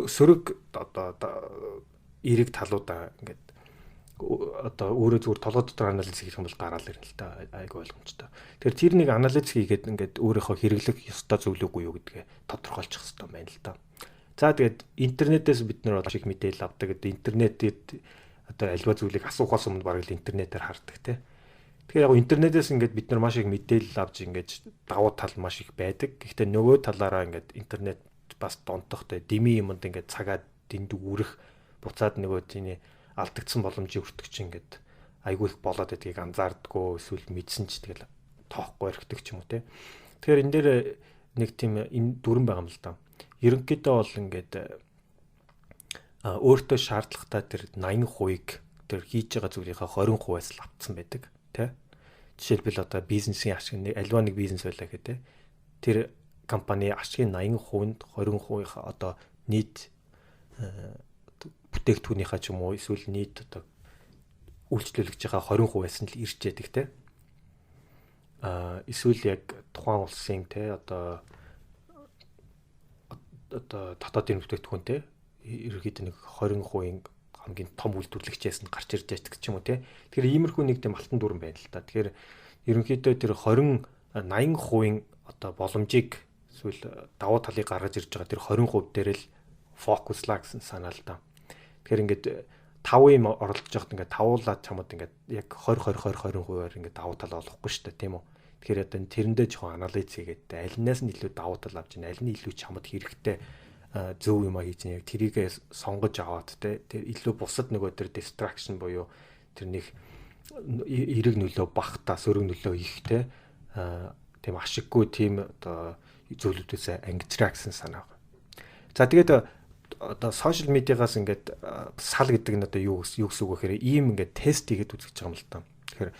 сөрөг одоо эерэг талуудаа ингээд одоо өөрөө зүгээр толгой дотор анализ хийх юм бол гараал ирнэ л та айгүй ойлгомжтой. Тэгэхээр тэр нэг анализ хийгээд ингээд өөрийнхөө хэрэглэх ёстой зүйл үгүй юу гэдгээ тодорхойлчих хэрэгтэй байна л та. За тэгээд интернетээс бид нэр их мэдээлэл авдаг. Интернетэд одоо альва зүйлийг асуухаас өмнө бараг л интернетээр хардаг те. Тэгэхээр яг интернетээс ингээд бид нар маш их мэдээлэл авч ингээд давуу тал маш их байдаг. Гэхдээ нөгөө талаараа ингээд интернет бас донтохтой дими юмд ингээд цагаад дэндүү үрэх буцаад нөгөө тийний алдагдсан боломжийг өртөг чинь ингээд айгүй их болоод байдгийг анзаардггүй эсвэл мэдсэн ч тэгэл тоохгүй өртөг ч юм уу те. Тэгэхээр энэ дээр нэг тийм энэ дүрэн байгаа юм л да. Ерөнхийдөө бол ингээд өөртөө шаардлагатай тэр 80%-ийг тэр хийж байгаа зүйлийнхаа 20%-аас л автсан байдаг те. Жишээлбэл одоо бизнесийн ашиг альва нэг бизнес байлаа гэх те. Тэр компани ашигын 80%-нд 20%-ийнхаа одоо нийт бүтээгдэхүүнийхаа ч юм уу эсвэл нийт одоо үйлчлүүлж байгаа 20%-аас нь л ирж яадаг те. Эсвэл яг тухайн улсын те одоо дотоодын бүтээгдэхүүн те ерөөхдөө нэг 20%-ийн хамгийн том үйлдвэрлэгчээс нь гарч ирж яадаг ч юм уу те. Тэгэхээр иймэрхүү нэг тийм алтан дүрэн байна л та. Тэгэхээр ерөнхийдөө тэр 80%-ийн одоо боломжийг эсвэл давуу талыг гаргаж ирж байгаа тэр 20% дээр л фокуслаа гэсэн санаа л та. Тэгэхээр ингээд 5 юм оролцож байхад ингээд тавуулаад чамд ингээд яг 20-20-20-20%-аар ингээд давуу тал олохгүй шүү дээ тийм үү. Тэгэхээр одоо тэрэндээ жоохон анализ хийгээд алинаас нь илүү давуу тал авч ийн аль нь илүү чамд хэрэгтэй зөв юм а хийж нэг тэрийгээ сонгож аваад те тэр илүү бусад нөгөө тэр distraction буюу тэр нэг эерэг нөлөө багтаа сөрөг нөлөө их те тийм ашиггүй тийм одоо зүйлүүдээс ангижраа гэсэн санаа байна. За тэгээд одоо сошиал медиагаас ингээд сал гэдэг нь одоо юу гэсэн үг гэхээр ийм ингээд тест хийгээд үзэж байгаа юм л та. Тэгэхээр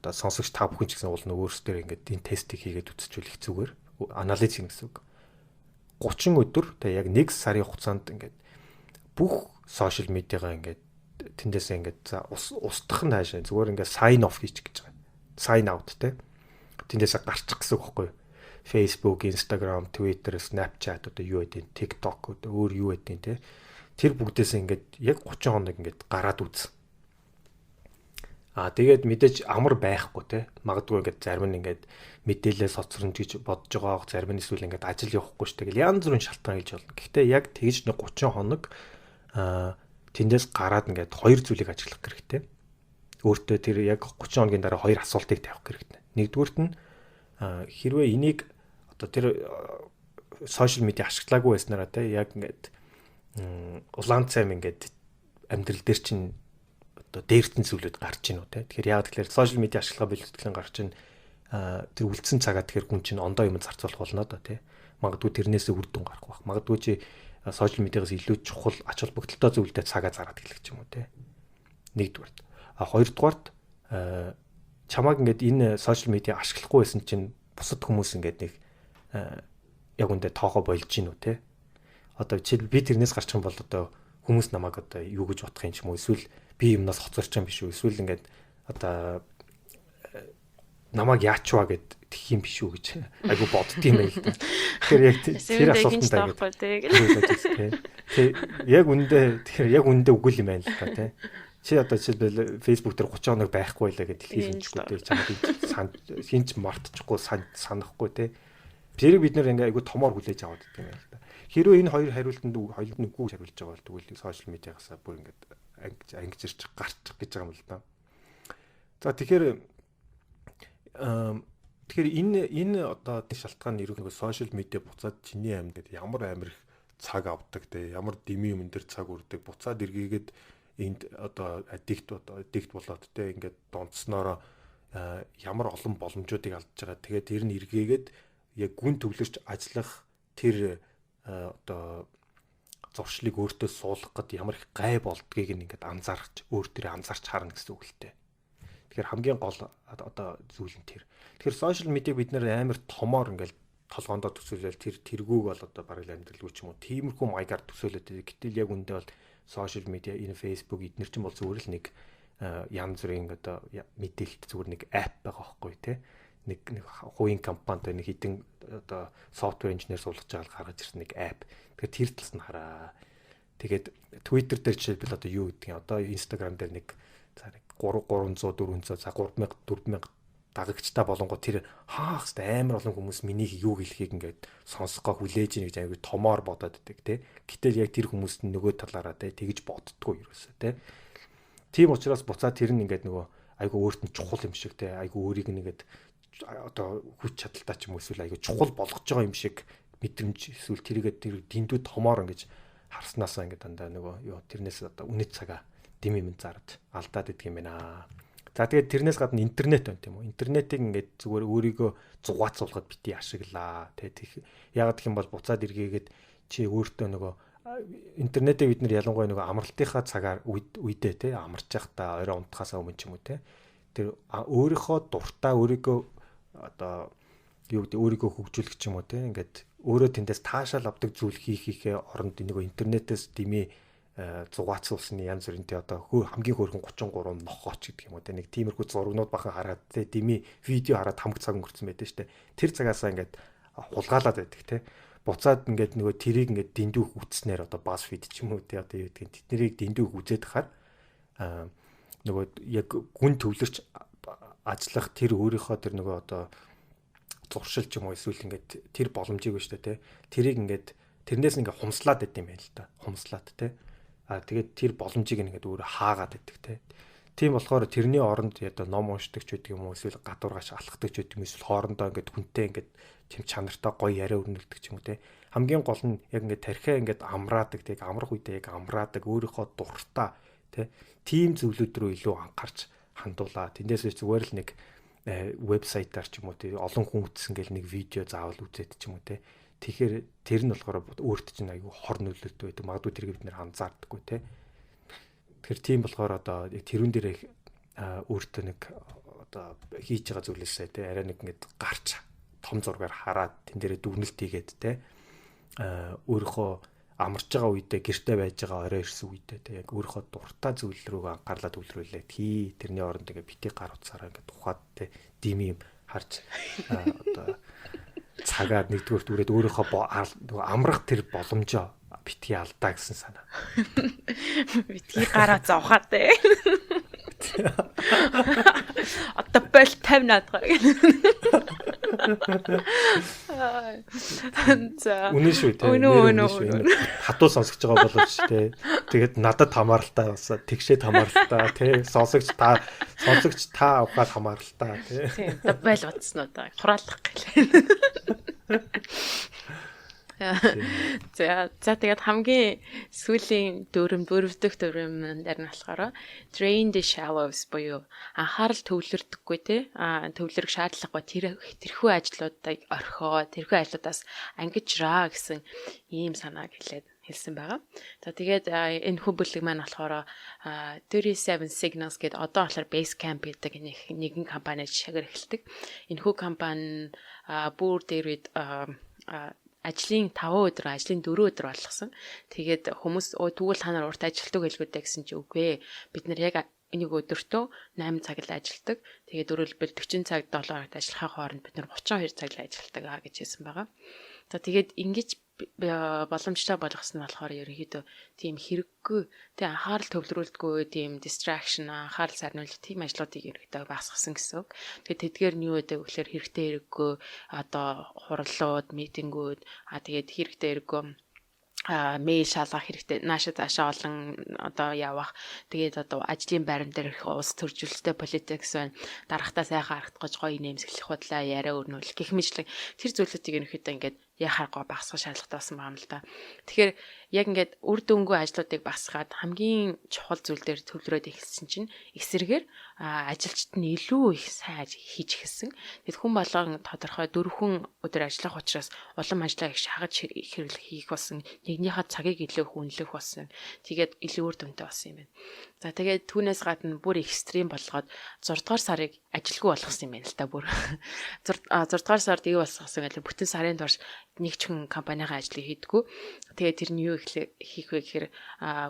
одоо сонсогч та бүхэн ч гэсэн уул нь өөрсдөө ингээд энэ тестийг хийгээд үзчихвэл их зүгээр анализ хийнэ гэсэн үг. 30 өдөр тэгээ яг 1 сарын хугацаанд ингээд бүх сошиал медиагаа ингээд тэндээсээ ингээд за устгах нь хаашаа зүгээр ингээд sign off хийчих гэж байгаа. Sign out те. Тэндээсээ гарчих гэсэн үг байхгүй юу? Facebook, Instagram, Twitter, Snapchat одоо юу гэдэг нь TikTok одоо өөр юу гэдэг нь те. Тэр бүгдээс ингээд яг 30 хоног ингээд гараад үз. Тэгээд мэдээж амар байхгүй те. Магадгүй ингээд зарим нь ингээд мэдээлэл соцрон гэж бодож байгаа, зарим нь эсвэл ингээд ажил явахгүй шүү дээ. Янз бүрийн шалтгаан хийж болно. Гэхдээ яг тэгж нэг 30 хоног тэндээс гараад ингээд хоёр зүйлийг ажиглах хэрэгтэй. Өөртөө тэр яг 30 хоногийн дараа хоёр асуултыг тавих хэрэгтэй. Нэгдүгüүрт нь хэрвээ энийг одоо тэр сошиал медиа ашиглаагүй байснараа те яг ингээд улаан цайм ингээд амьдрал дээр чинь одоо дээртэн зүйлүүд гарч ийн үү те. Тэгэхээр яг тэгэхээр сошиал медиа ашиглага бэлтгэлийн гарч ийн тэр үлдсэн цагаа тэгэхээр хүн чинь ондоо юм зарцуулах болно да те. Магадгүй тэрнээсээ үр дүн гарах байх. Магадгүй чи сошиал медиагаас илүү чухал ач холбогдолтой зүйлдээ цагаа зараад хэлэх юм уу те. Нэгдүгээрт. Хоёрдугаарт чамааг ингээд энэ сошиал медиа ашиглахгүй байсан чинь бусад хүмүүс ингээд нэг яг үндэ тоохоо болж гин үү те. Одоо би тэрнээс гарчих юм бол одоо хүмүүс намайг одоо юу гэж бодох юм ч юм уу эсвэл би юмнаас хоцорч юм биш үү эсвэл ингээд одоо намайг яачваа гэд тэх юм биш үү гэж айгу боддгийм байл та. Тэгэхээр яг тэр асуултанд ингээд яг үндэ үгүй юм байна л та тий. Чи одоо жишээлбэл Facebook дээр 30 хоног байхгүй байлаа гэдэг хэлэх юмчгүй тий. Чамд хинч мартчихгүй санахгүй тий. Тэрийг бид нэр ингээ айгу томоор хүлээж аваад идэх юм байна л та. Хэрвээ энэ хоёр хариултанд хоёулд нь үгүй хариулж байгаа бол тэгвэл сошиал медиагаас бүр ингээд ангижирч гарчих гэж байгаа юм л да. За тэгэхээр энэ одоо шалтгаан ерөнхийдөө сошиал медиа буцаад чиний амьд ямар амирх цаг авдаг те ямар дими юм дээр цаг үрдэг буцаад эргээгээд энд одоо аддикт болоод те ингээд донцсноороо ямар олон боломжуудыг алдж байгаа. Тэгээд тэр нь эргээгээд яг гүн төвлөрч ажиллах тэр одоо зуршлыг өөртөө суулгах гэд ямар их гай болдгийг ингээд анзаарч өөр төрөө анзаарч харна гэсэн үг л дээ. Тэгэхээр хамгийн гол одоо зүйл нь тэр. Тэгэхээр сошиал медиа бид нэр амар томоор ингээд толгоондоо төсөөлөл тэр тэргүүг бол одоо бараг амьдралгүй ч юм уу тиймэрхүү маягаар төсөөлөд. Гэтэл яг үндэ бол сошиал медиа энэ Facebook эднэр чинь бол зүгээр л нэг янз бүрийн одоо мэдээлэлт зүгээр нэг апп байгаа байхгүй тий. Нэг хувийн компанид нэг хідэн одоо софтвер инженер суулгаж байгаа гаргаж ирсэн нэг апп. Тэгэхээр тэр талаас нь хараа. Тэгээд Twitter дээр жишээлбэл одоо юу гэдгийг одоо Instagram дээр нэг 300 400 за 3000 дагагчтай болонгоо тэр хаах хэвээр амар олон хүмүүс минийх юу хэлхийг ингээд сонсгоо хүлээж ийн гэж аягүй томоор бодоод байдаг тий. Гэтэл яг тэр хүмүүст нь нөгөө талаараа тэгж боддгоо ерөөсөө тий. Тийм учраас буцаад тэр нь ингээд нөгөө аягүй өөрт нь чухал юм шиг тий. Аягүй өөрийг нэгээд одоо хүч чадaltaа ч юм уу эсвэл аягүй чухал болгож байгаа юм шиг мэдрэмж эсвэл тэрийгээ тэр дэндүү томоор ингээд харснаасаа ингээд дандаа нөгөө юу тэрнээс одоо үнэт цагаа дэм юм зарж алдаад идэх юм байна. За тэгээд тэрнээс гадна интернет байна тийм үү. Интернетийг ингээд зүгээр өөрийгөө зугаацуулахад бити ашиглаа. Тэгээд яагаад гэх юм бол буцаад эргээгээд чи өөртөө нөгөө интернетээ бид нар ялангуяа нөгөө амралтынхаа цагаар үедээ тий амарч явахдаа орой унтахаасаа өмнө ч юм уу тий. Тэр өөрийнхөө дуртай өөрийгөө одоо юу гэдэг өөрийгөө хөгжүүлэх ч юм уу тий. Ингээд өөрөө тэндээс таашаал авдаг зүйл хийхээ оронд нөгөө интернетээс дими зугаацуулсны янз бүрийн тий одоо хамгийн хөөрхөн 33 нохооч гэдэг юм уу тий нэг тиймэрхүү зургнууд бахан хараад тий дими видео хараад хамаг цаг өнгөрцөн байдаг штэ тэр цагаасаа ингээд хулгаалаад байдаг тий буцаад ингээд нөгөө тэрийг ингээд дэндүүх үтснээр одоо BuzzFeed ч юм уу тий одоо юу гэдгийг тэднийг дэндүүх үзээд хахаар нөгөө яг гүн төвлөрч ажиллах тэр өөрийнхөө тэр нөгөө одоо зуршил ч юм уу эсвэл ингээд тэр боломжийг ба штэ тий тэрийг ингээд тэрнээс ингээд хумслаад байт юм байна л да хумслаад тий тэгээд тэр боломжийг ингээд өөрөө хаагаад байдаг те. Тийм болохоор тэрний оронд одоо ном уншдаг ч байдаг юм уу эсвэл гадуургаш алхдаг ч байдаг юм эсвэл хоорондоо ингээд хүнтэй ингээд тэм чанартай гоё яриа өрнөлдөг ч юм уу те. Хамгийн гол нь яг ингээд тархиа ингээд амраадаг тэг амрах үедээ яг амраадаг өөрийнхөө дуртай те. Тийм зүйлүүд рүү илүү анхаарч хандуулаа. Тэндээс зүгээр л нэг вебсайтаар ч юм уу те олон хүн үзсэн гэл нэг видео заавал үзээд ч юм уу те. Тэгэхээр тэр нь болохоор өөрт чинь аягүй хор нөлөөтэй байдаг. Магадгүй тэрийг бид нэр анзаардаггүй те. Тэгэхээр тийм болохоор одоо тэрүүн дээр өөртөө нэг одоо хийж байгаа зүйлээсээ те арай нэг ингэж гарч том зургаар хараад тэн дээрээ дүгнэлт хийгээд те өөрийнхөө амарч байгаа үедээ гэрте байж байгаа орой ирсэн үедээ те яг өөрийнхөө дуртай зүйл рүү анхаарлаа төвлөрүүлээд тэрний оронд ингээ бити гар утсаараа ингээ тухайд те дими юм харж одоо цагаар нэгдүгээр түрээд өөрийнхөө амрах тэр боломжоо битгий алдаа гэсэн санаа. Битгий гараа зовхаа те. Одоо бол 50 наадгаа. Үнэн шүү те. Хатуу сонсож байгаа боловч те. Тэгээд надад хамааралтай басаа тэгшээд хамааралтай те. Сонсогч та авахад хамааралтай те. Тийм. Байл утсан уу та хураалах гэлээ. За тэгээд хамгийн сүүлийн дөрөвдөх дүрм дээр нь болохоор drain the shallows буюу анхаарал төвлөрдөггүй те төвлөрөх шаардлагагүй тэрхүү ажлуудыг орхио тэрхүү ажлуудаас ангижраа гэсэн ийм санааг хэлсэн байгаа. За тэгээд энэ хүүбэлэг маань болохоор 37 Signals гэдэг одоо болохоор Basecamp гэдэг нэгэн компани жишээгээр эхэлдэг. Энэ хүү компани бүр дээр үед ажлын 5 өдөр, ажлын 4 өдөр болгосон. Тэгээд хүмүүс тэгвэл та нар урт ажилтдаг хэлгүүдэй гэсэн чи үгүй. Бид нар яг энийг өдөртөө 8 цаг л ажилтдаг. Тэгээд өөрөлдвөл 40 цаг 7 хоногт ажиллахын хооронд бид нар 32 цаг л ажилтдаг гэж хэлсэн байгаа. За тэгээд ингэж боломжтой болгосон нь болохоор ерөнхийдөө тийм хэрэггүй тэг анхаарал төвлөрүүлдэггүй тийм distraction анхаарал сарниулах тийм ажлуудыг ерөнхийдөө багасгасан гэсэн үг. Тэгээд тэдгээр нь юу гэдэг вэ гэхээр хэрэгтэй хэрэггүй одоо хурлууд, митингүүд тэгээд хэрэгтэй хэрэггүй мэйл шалгах хэрэгтэй наашаа цаашаа олон одоо явах тэгээд одоо ажлын байран дээр их улс төржүүлэлттэй политикс байна дарахтаа сайхан харагдаж гоё нэмсэглэх худлаа яриа өрнүүлэх гэх мэтлэг тэр зүйлүүдийг ерөнхийдөө ингээд яхааргаа багасгах шаардлагатай болсон байгаа юм л да. Тэгэхээр яг ингээд үр дүнгүй ажлуудыг багасгаад хамгийн чухал зүйл дээр төвлөрөөд эхэлсэн чинь эсрэгээр ажилчид нь илүү их сайн хийж эхэлсэн. Тэгэд хүн болгон тодорхой 4 хүн өдөр ажиллах учраас улам ажлаа их шахаж хийх болсон. Нэгнийхээ цагийг илүү хүнлэх болсон. Тэгээд илүү үр дүнтэй болсон юм байна. За тэгээд түүнээс гадна бүр экстрим болгоод 6 дугаар сарыг ажилгүй болгосон юм байна л да бүр. 6 дугаар сард юу болсон гэвэл бүтэн сарын турш нэг ч хүн компанийн ажлыг хийдэггүй. Тэгээд тэр нь юу хийх вэ гэхээр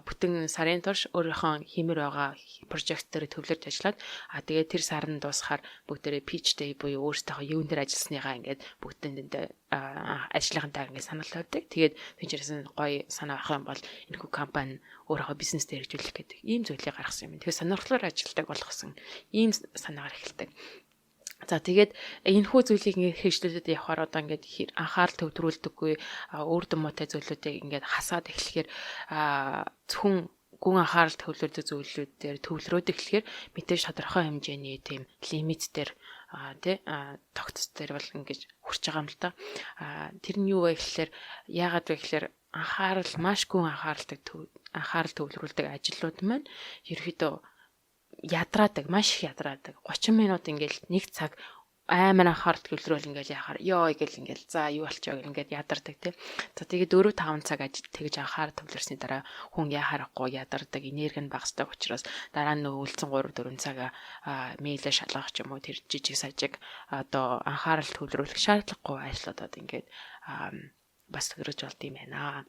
бүтэн сарын турш өөрийнхөө хиймээр байгаа прожект дээр төвлөрж ажиллаад тэгээд тэр сар нь дуусахаар бүгдээрээ pitch day буюу өөрсдийнхөө юун дээр ажилласныгаа ингээд бүгдээндээ ажлынхантайгаа ингээд санал тавьдаг. Тэгээд тийчээс гоё санаа авах юм бол энэхүү компани өөрийнхөө бизнес дээр хэрэгжүүлэх гэдэг ийм зүйлийг гаргасан юм. Тэгэхээр сонирхлоор ажилтдаг болгосон ийм санаагаар эхэлдэг. За тэгээд энэхүү зүйлийг ингээд хэрэгжлүүлээд явахаар одоо ингээд анхаарал төвлөрүүлдэггүй өөр дүмтэй зүйлүүдийг ингээд хасаад эхлэхээр зөвхөн гүн анхаарал төвлөрдөг зүйлүүдээр төвлөрөөд эхлэхээр мэдээж тодорхой хэмжээний тийм лимит дээр тогтцол дээр бол ингэж хүрч байгаа юм л да. Тэр нь юу вэ гэхээр яагаад вэ гэхээр анхаарал маш гүн анхаарал төвлөрүүлдэг ажлууд маань ерөөдөө ядраадаг, маш их ядраадаг. 30 минут ингээл нэг цаг амар анхаарал төвлөрөөл ингээл яхаар ёо гэл ингээл за юу болчихоо гэл ингээд ядардаг тий. За тэгээд 4-5 цаг тэгж анхаарал төвлөрсний дараа хүн яхаарахгүй ядардаг, энерги нь багасдаг учраас дараа нь үлдсэн 3-4 цаг мэйлээ шалгах ч юм уу тэр жижиг сажиг одоо анхаарал төвлөрүүлэх шаардлагагүй ажлуудад ингээд бас төрөж болд юм байна.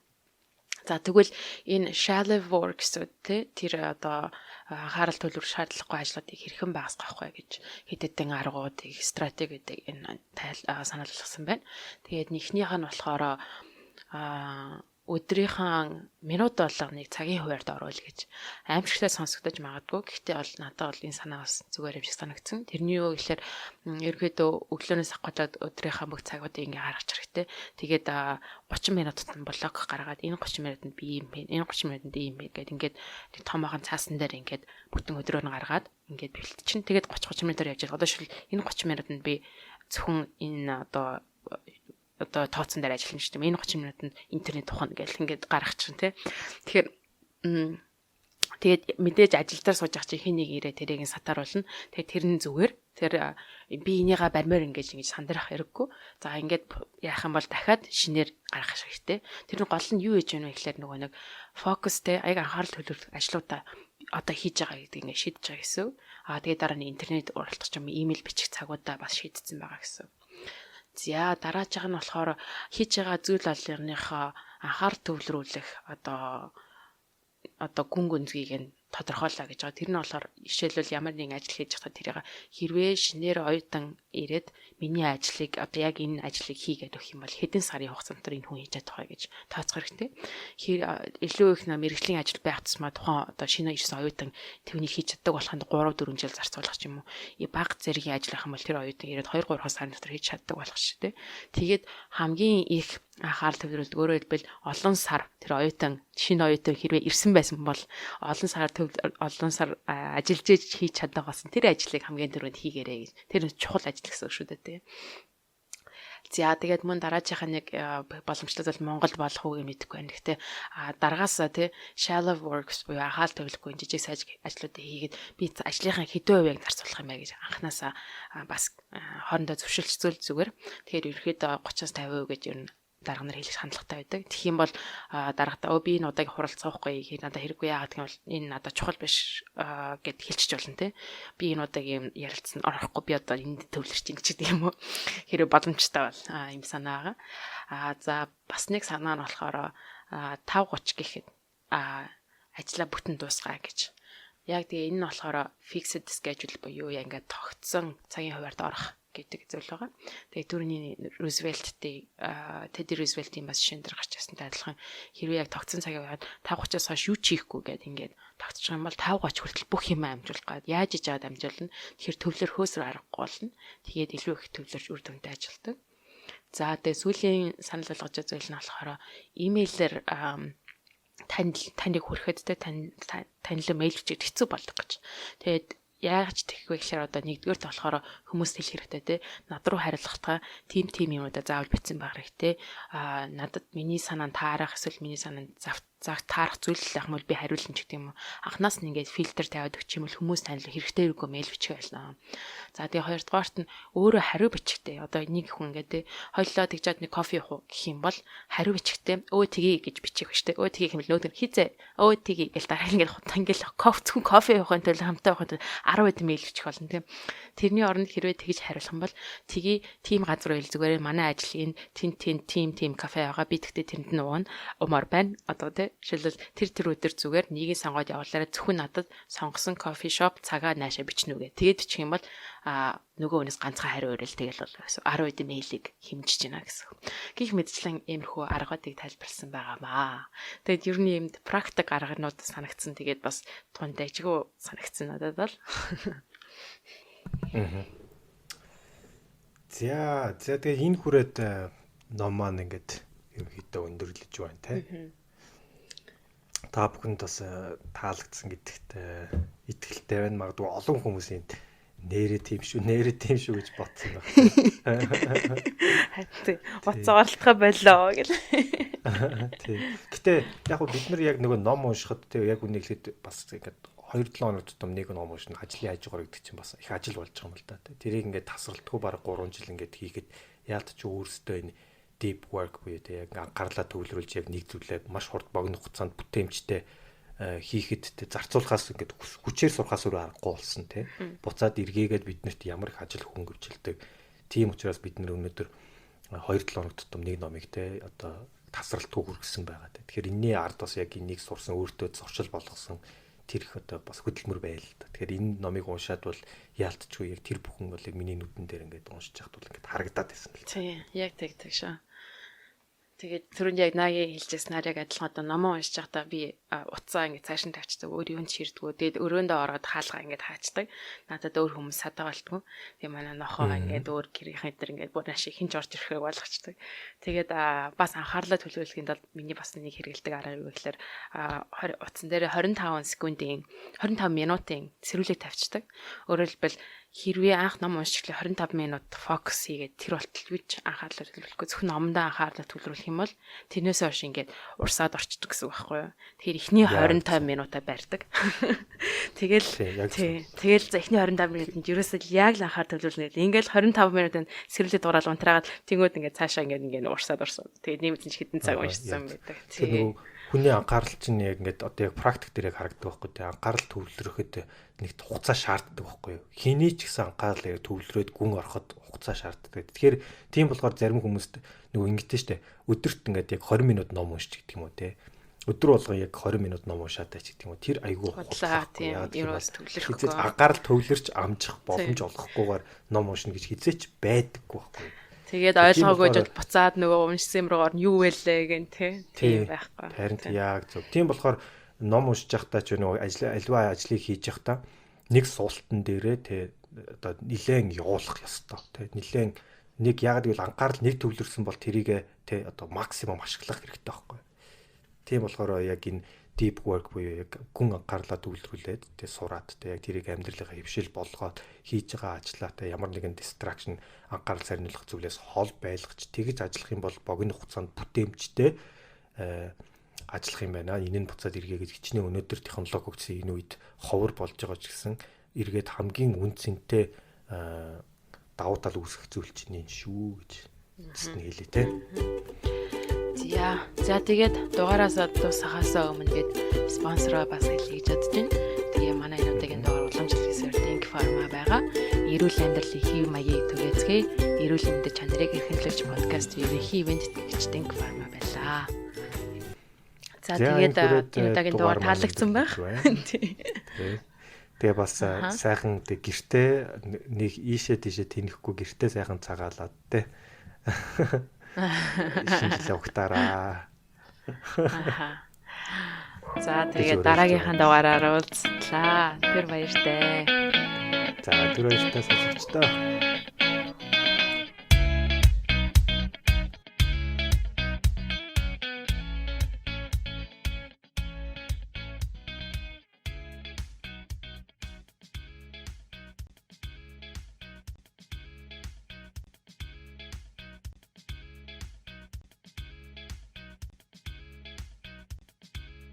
За тэгвэл энэ shallow work гэдэг тэр одоо анхаарал төвлөрөх шаардлагагүй ажлуудыг хэрхэн багасгах вэ гэж хэд хэдэн аргуудыг стратегиудыг энэ санал болгосон байна. Тэгээд нэгнийх нь болохоор өдрийнхөө минут болгоныг цагийн хуваарьд оруул гэж аимшигтай сонсогдож магадгүй. Гэхдээ бол надад бол энэ санаа бас зүгээр юм шиг санагдсан. Тэрний юу гэхээр ерөөдөө өглөөнөөс ахгүйд өдрийнхөө бүх цагуудыг ингээ гаргаж хэрэгтэй. Тэгээд 30 минутад нь блок гаргаад энэ 30 минутанд би юм бэ, энэ 30 минутанд ийм бэ гэдэг ингээд нэг том ахан цаасан дээр ингээд бүтэн өдрөө нь гаргаад ингээд бэлтчин. Тэгээд 30 минутаар явж байгаа. Одоо шил энэ 30 минутанд би зөвхөн энэ одоо тооцсон дээр ажиллана шүү дээ. Энэ 30 минутанд интернет тухайн гэл ингээд гаргах чинь тий. Тэгэхээр тэгээд мэдээж ажил дээр сууж ах чи хин нэг ирээ тэрийг сатааруулна. Тэгээд тэр нь зүгээр. Тэр би энийгээ барьмаар ингэж сандрах хэрэггүй. За ингээд яах юм бол дахиад шинээр гаргах хэрэгтэй. Тэр нь гол нь юу гэж байна вэ гэхээр нөгөө нэг фокустэй аяг анхаарал төвлөрөх ажлуудаа одоо хийж байгаа гэдэг ингээд шийдэж байгаа гэсэн. Тэгээд дараа нь интернет уралдах ч юм имэйл бичих цагуудаа бас шийдсэн байгаа гэсэн. За дараачих нь болохоор хийж байгаа зүйл болгоныхоо анхаар төвлөрүүлэх одоо гүн гүнзгийг нь тодорхойлоо гэж байгаа. Тэр нь болохоор жишээлбэл ямар нэгэн ажил хийж байхдаа тэрийг хэрвээ шинээр оюутан ирээд миний ажлыг одоо яг энэ ажлыг хийгээд өгөх юм бол хэдэн сарын хугацаанд энэ хүн хийж чадах вэ гэж тооцох хэрэгтэй. Илүү их мэргэжлийн ажил байх тусмаа тухайн одоо шинэ ирсэн оюутан түүнийг хийж чаддаг болоход 3-4 жил зарцуулах ч юм уу. Бага зэргийн ажил ах юм бол тэр оюутан ирээд 2-3 сарын дотор хийж чаддаг болох шүү дээ. Тэгээд хамгийн их анхаарал төвлөрүүлдэг өөрөөр хэлбэл олон сар тэр оюутан шинэ оюутан хэрвээ ирсэн байсан бол олон сар ажиллаж хийж чаддаг болсон тэр ажлыг хамгийн түрүүнд хийгээрэй гэж. Тэр чухал ажил гэсэн үг шүү дээ. За тэгээд мөн дараачихаа нэг боломжтой бол Монгол болох уу гэж мэдэхгүй байна. Гэхдээ дараагаасаа тий shallow works буюу анхаал төвлөхгүй жижиг саж ажлуудыг хийгээд би ажлынхаа хэдэн хувийг зарцуулах юм бэ гэж анханасаа бас хоорондоо зөвшөлтцүүл зүгээр. Тэгэхээр ерөөхдөө 30-50% гэж ер нь дарга нар хэлэх хандлагатай байдаг. Тэгэх юм бол дарагтаа би энэ удаагийн хуралцахгүй хий надад хэрэггүй яагаад гэвэл энэ надад чухал биш гэд хэлчих болно те. Би энэ удаагийн ярилцсан орохгүй би одоо энд төвлөрч ин гэж гэдэг юм уу. Хэрэв боломжтой бол юм санаа байгаа. За бас нэг санаа нь болохоор 5:30 гэхэд ажлаа бүтэн дуусгая гэж. Яг тэгээ энэ нь болохоор fixed schedule буюу яг ингээд тогтсон цагийн хуваарьд орох гэдэг зүйл байгаа. Тэгээ түрүүний Рузвельттэй Тедди Рузвельтийн бас шинэ дээр гарч ирсэнтэй адилхан хэрвээ яг тогтсон цагийн хуваарьд 5:30-аас хойш юу ч хийхгүй гэдэг ингээд тогтчих юм бол 5:30 хүртэл бүх юм амжуулах гээд яаж иж аваад амжуулна. Тэгэхээр төвлөр хөөсрөө аргагүй болно. Тэгээд илүү их төвлөрч үр дүнтэй ажилтдаг. За тэгээ сүүлийн санал болгож байгаа зүйл нь болохоор имэйлээр таныг хүрэхэд те танилан мэйл бичиж хэцүү болдог гэж. Тэгээд яаж тэгэх вэ гэхээр одоо нэгдүгээрт болохоор хүмүүс тэл хэрэгтэй те над руу хариулахдаа тим юмудаа заавал бичсэн байх хэрэгтэй. Надад миний санаанд таарах эсвэл миний санаанд загт таарах зүйл байх юм бол би хариулна ч гэдэг юм уу. Анханаас нь ингээд фильтр тавиад өгчих юм бол хүмүүс танил хэрэгтэй хэрэггүй мэйл бичих байлаа. За тэгээ хоёрдугаарт нь өөрөө хариу бичихтэй. Одоо нэг хүн ингээд те хоёлоо тэгжээд нэг кофе уух гэх юм бол хариу бичихтэй өө тгий гэж бичих штэ. Өө тгий хэмэл нөөдөр хизээ өө тгий гэл дараа ингээд хутаа ингээд кофе уухын төлөө хамтаа уухын төлөө 10 хэдэн мэйл бичих болно тийм. Тэрний оронд хэрвээ тэгж хариулах юм бол тгий тим газар байл зүгээр манай ажил энэ тим кафе байгаа би тэгтээ тэрэнд нь ууна умаар байна. Одоо те шилбэл тэр өдөр зүгээр нэгийг сонгоод явуулаарай зөвхөн надад сонгосон кофе шоп цагаа наашаа бичнэ үгээ. Тэгээд бичих юм бол нөгөө хүнээс ганцхан хариу өрөөл тэгэл бол гэсэн 10 хэдэн мэйлийг хэмжиж байна гэсэн. Гэх мэтчлэн иймэрхүү аргуудыг тайлбарласан байгаамаа. Тэгээд ер нь юмд практик арганууд санагдсан. Тэгээд бас тундаа ичгүү санагдсан надад бол. За тэгээ энэ хүрээд ном маань ингээд ерөнхийдөө өндөрлөж байна те. Та бүхэнд бас таалагдсан гэдэгт итгэлтэй байна. Магадгүй олон хүмүүсийн нэрээ тийм шүү гэж бодсон байна. Харин уцаалтахаа болоо гэл. Тийм. Гэтэ яг хөө бид нар яг нөгөө ном уншихад те яг үнийг хэлэхэд бас ингээд 2-7 хоног тутам нэг ном уншина ажлын хажуугаар гэдэг чинь бас их ажил болж байгаа юм л да. Тэрийг ингээд тасралтгүй бараг 3 жил ингээд хийгээд яалтч өөрөөсөө энэ deep work буюу те яг анхаарлаа төвлөрүүлж яг нэг зүйлээ маш хурд богино хугацаанд бүтээмжтэй хийхэд те зарцуулахаас ингээд хүчээр сурахаас өөр аргагүй болсон те. Буцаад эргээгээд биднэрт ямар их ажил хөнгөвчлөдөг. Тийм учраас бид нар өнөөдөр 2-7 хоног тутам нэг номыг те одоо тасралтгүй хүргэсэн байгаа. Тэгэхээр энэний ард бас яг энийг сурсан өөртөө зуршил болгосон тэр их одоо бас хөдөлмөр байл л да. Тэгэхээр энэ номыг уншаад бол яалтчгүй яг тэр бүхэн бол яг миний нүдэн дээр ингээд уншиж яхад бол ингээд харагдаад байсан л. Тийм, яг тэгдэг шүү. Тэгээд түрүүнд яг нагийн хэлжсэнээр яг адилхан одоо номоо уншиж байхдаа би утсаа ингээд цааш нь тавьчихдаг. Өөр юунд ширдгүү. Тэгээд өрөөндөө ороод хаалгаа ингээд хаачдаг. Надад өөр хүмүүс садаа болтгоо. Тэгээд манай нохоо ингээд өөр гэрийнхэн дээр ингээд бүр ашиг хинж орж ирэхээ болгочдаг. Тэгээд бас анхаарлаа төлөвлөхийн тулд миний бас нэг хэрэгэлдэг арга юу гэхээр утсан дээр 25 минутын сэрүүлэг тавьчихдаг. Өөрөөр хэлбэл хэрвээ анх ном уншчихлаа 25 минут фокус хийгээд тэр болтол юу ч анхаарлаа төлөвлөхгүй зөвхөн номдоо анхаарлаа төлөвлөх юм бол тэрнээс хойш ингээд урсаад орчдөг гэсэн үг байхгүй юу. Тэгэхээр эхний 25 минутаа барьдаг. Тэгэл за эхний 25 минутанд ерөөсөө яг л анхаар төлөвлөнө. Ингээд 25 минутанд сэрүүлэг дуурал унтраагаад тэнгууд ингээд цаашаа ингээд урсаад. Тэгээд нэмэлт хитэн цаг уншсан байдаг. Тэгээ хүний анхаарал чинь яг ингээд одоо яг практик дээр яг харагддаг байхгүй тий. Анхаарал төвлөрөхөд нэг хугацаа шаарддаг байхгүй юу. Хэний ч гэсэн анхаарал яг төвлөрөөд гүн ороход хугацаа шаарддаг. Тэгэхээр тийм болохоор зарим хүмүүст нөгөө ингэдэж штэ өдөрт ингээд яг 20 минут ном уншиж гэдэг юм уу тий. Өдөр болгоо яг 20 минут ном уншаад тач гэдэг юм уу. Тэр айгүй худлаа тийм ерөөс төвлөрөхгүй. Анхаарал төвлөрч амжих боломж олгохгүйгээр ном уншина гэж хизээч байдаггүй байхгүй юу. Тэгээд ойлгоогүй жол буцаад нөгөө уншсан юм руугаар нь юу вэлээ гэн тийм байхгүй. Харин яг зөв. Тийм болохоор ном уншиж явахдаа ч нөгөө аливаа ажлыг хийж явахдаа нэг суултан дээрээ те одоо нилээн явуулах ёстой. Те нилээн нэг яг гэвэл анхаарал нэг төвлөрсөн бол тэрийг те одоо максимум ашиглах хэрэгтэй байхгүй. Тийм болохоор яг энэ deep work буюу яг гүн анхаарлаа төвлөрүүлээд тэгээ сураад тэгээ яг тэрийг амьдралынхаа хөвшил болгоод хийж байгаа ажлаатай ямар нэгэн distraction анхаарал сарниулах зүйлээс хол байлгаж тэгж ажиллах юм бол богино хугацаанд бүтээмжтэй ажиллах юм байна. Энэ нь буцаад эргээгээд хичнээн өнөөдөр технологи хөгжсөн энэ үед ховор болж байгаа ч гэсэн эргээд хамгийн үнцэнтэй давуу тал үүсгэх зүйл чинь энэ шүү гэж хэлээ те. За тэгээд дугаараас дуусахаас өмнө гээд спонсороо бас хэлье гэж бодож байна. Тэгээ манай энүүдийн дугаар уламжлалт Think Pharma байгаа. Эрүүл амьдралын хэв маягийг түгээцгээе. Эрүүл мэндийн чанарыг эрхэмлэгч подкаст ерөнхий ивент тэтгэгч Think Pharma байлаа. За тэгээд энэ удаагийн дугаар таалагдсан байх. Тэгээ бас сайхан гэртээ нэг ийшээ тийшээ тэнэхгүй гэртээ сайхан цагаалаад те. Шинжилгээ өгтаараа. За тэгээд дараагийнхаа дугаараар уулзлаа. Тэр баяртай. За түр баяртай сонсогчдоо.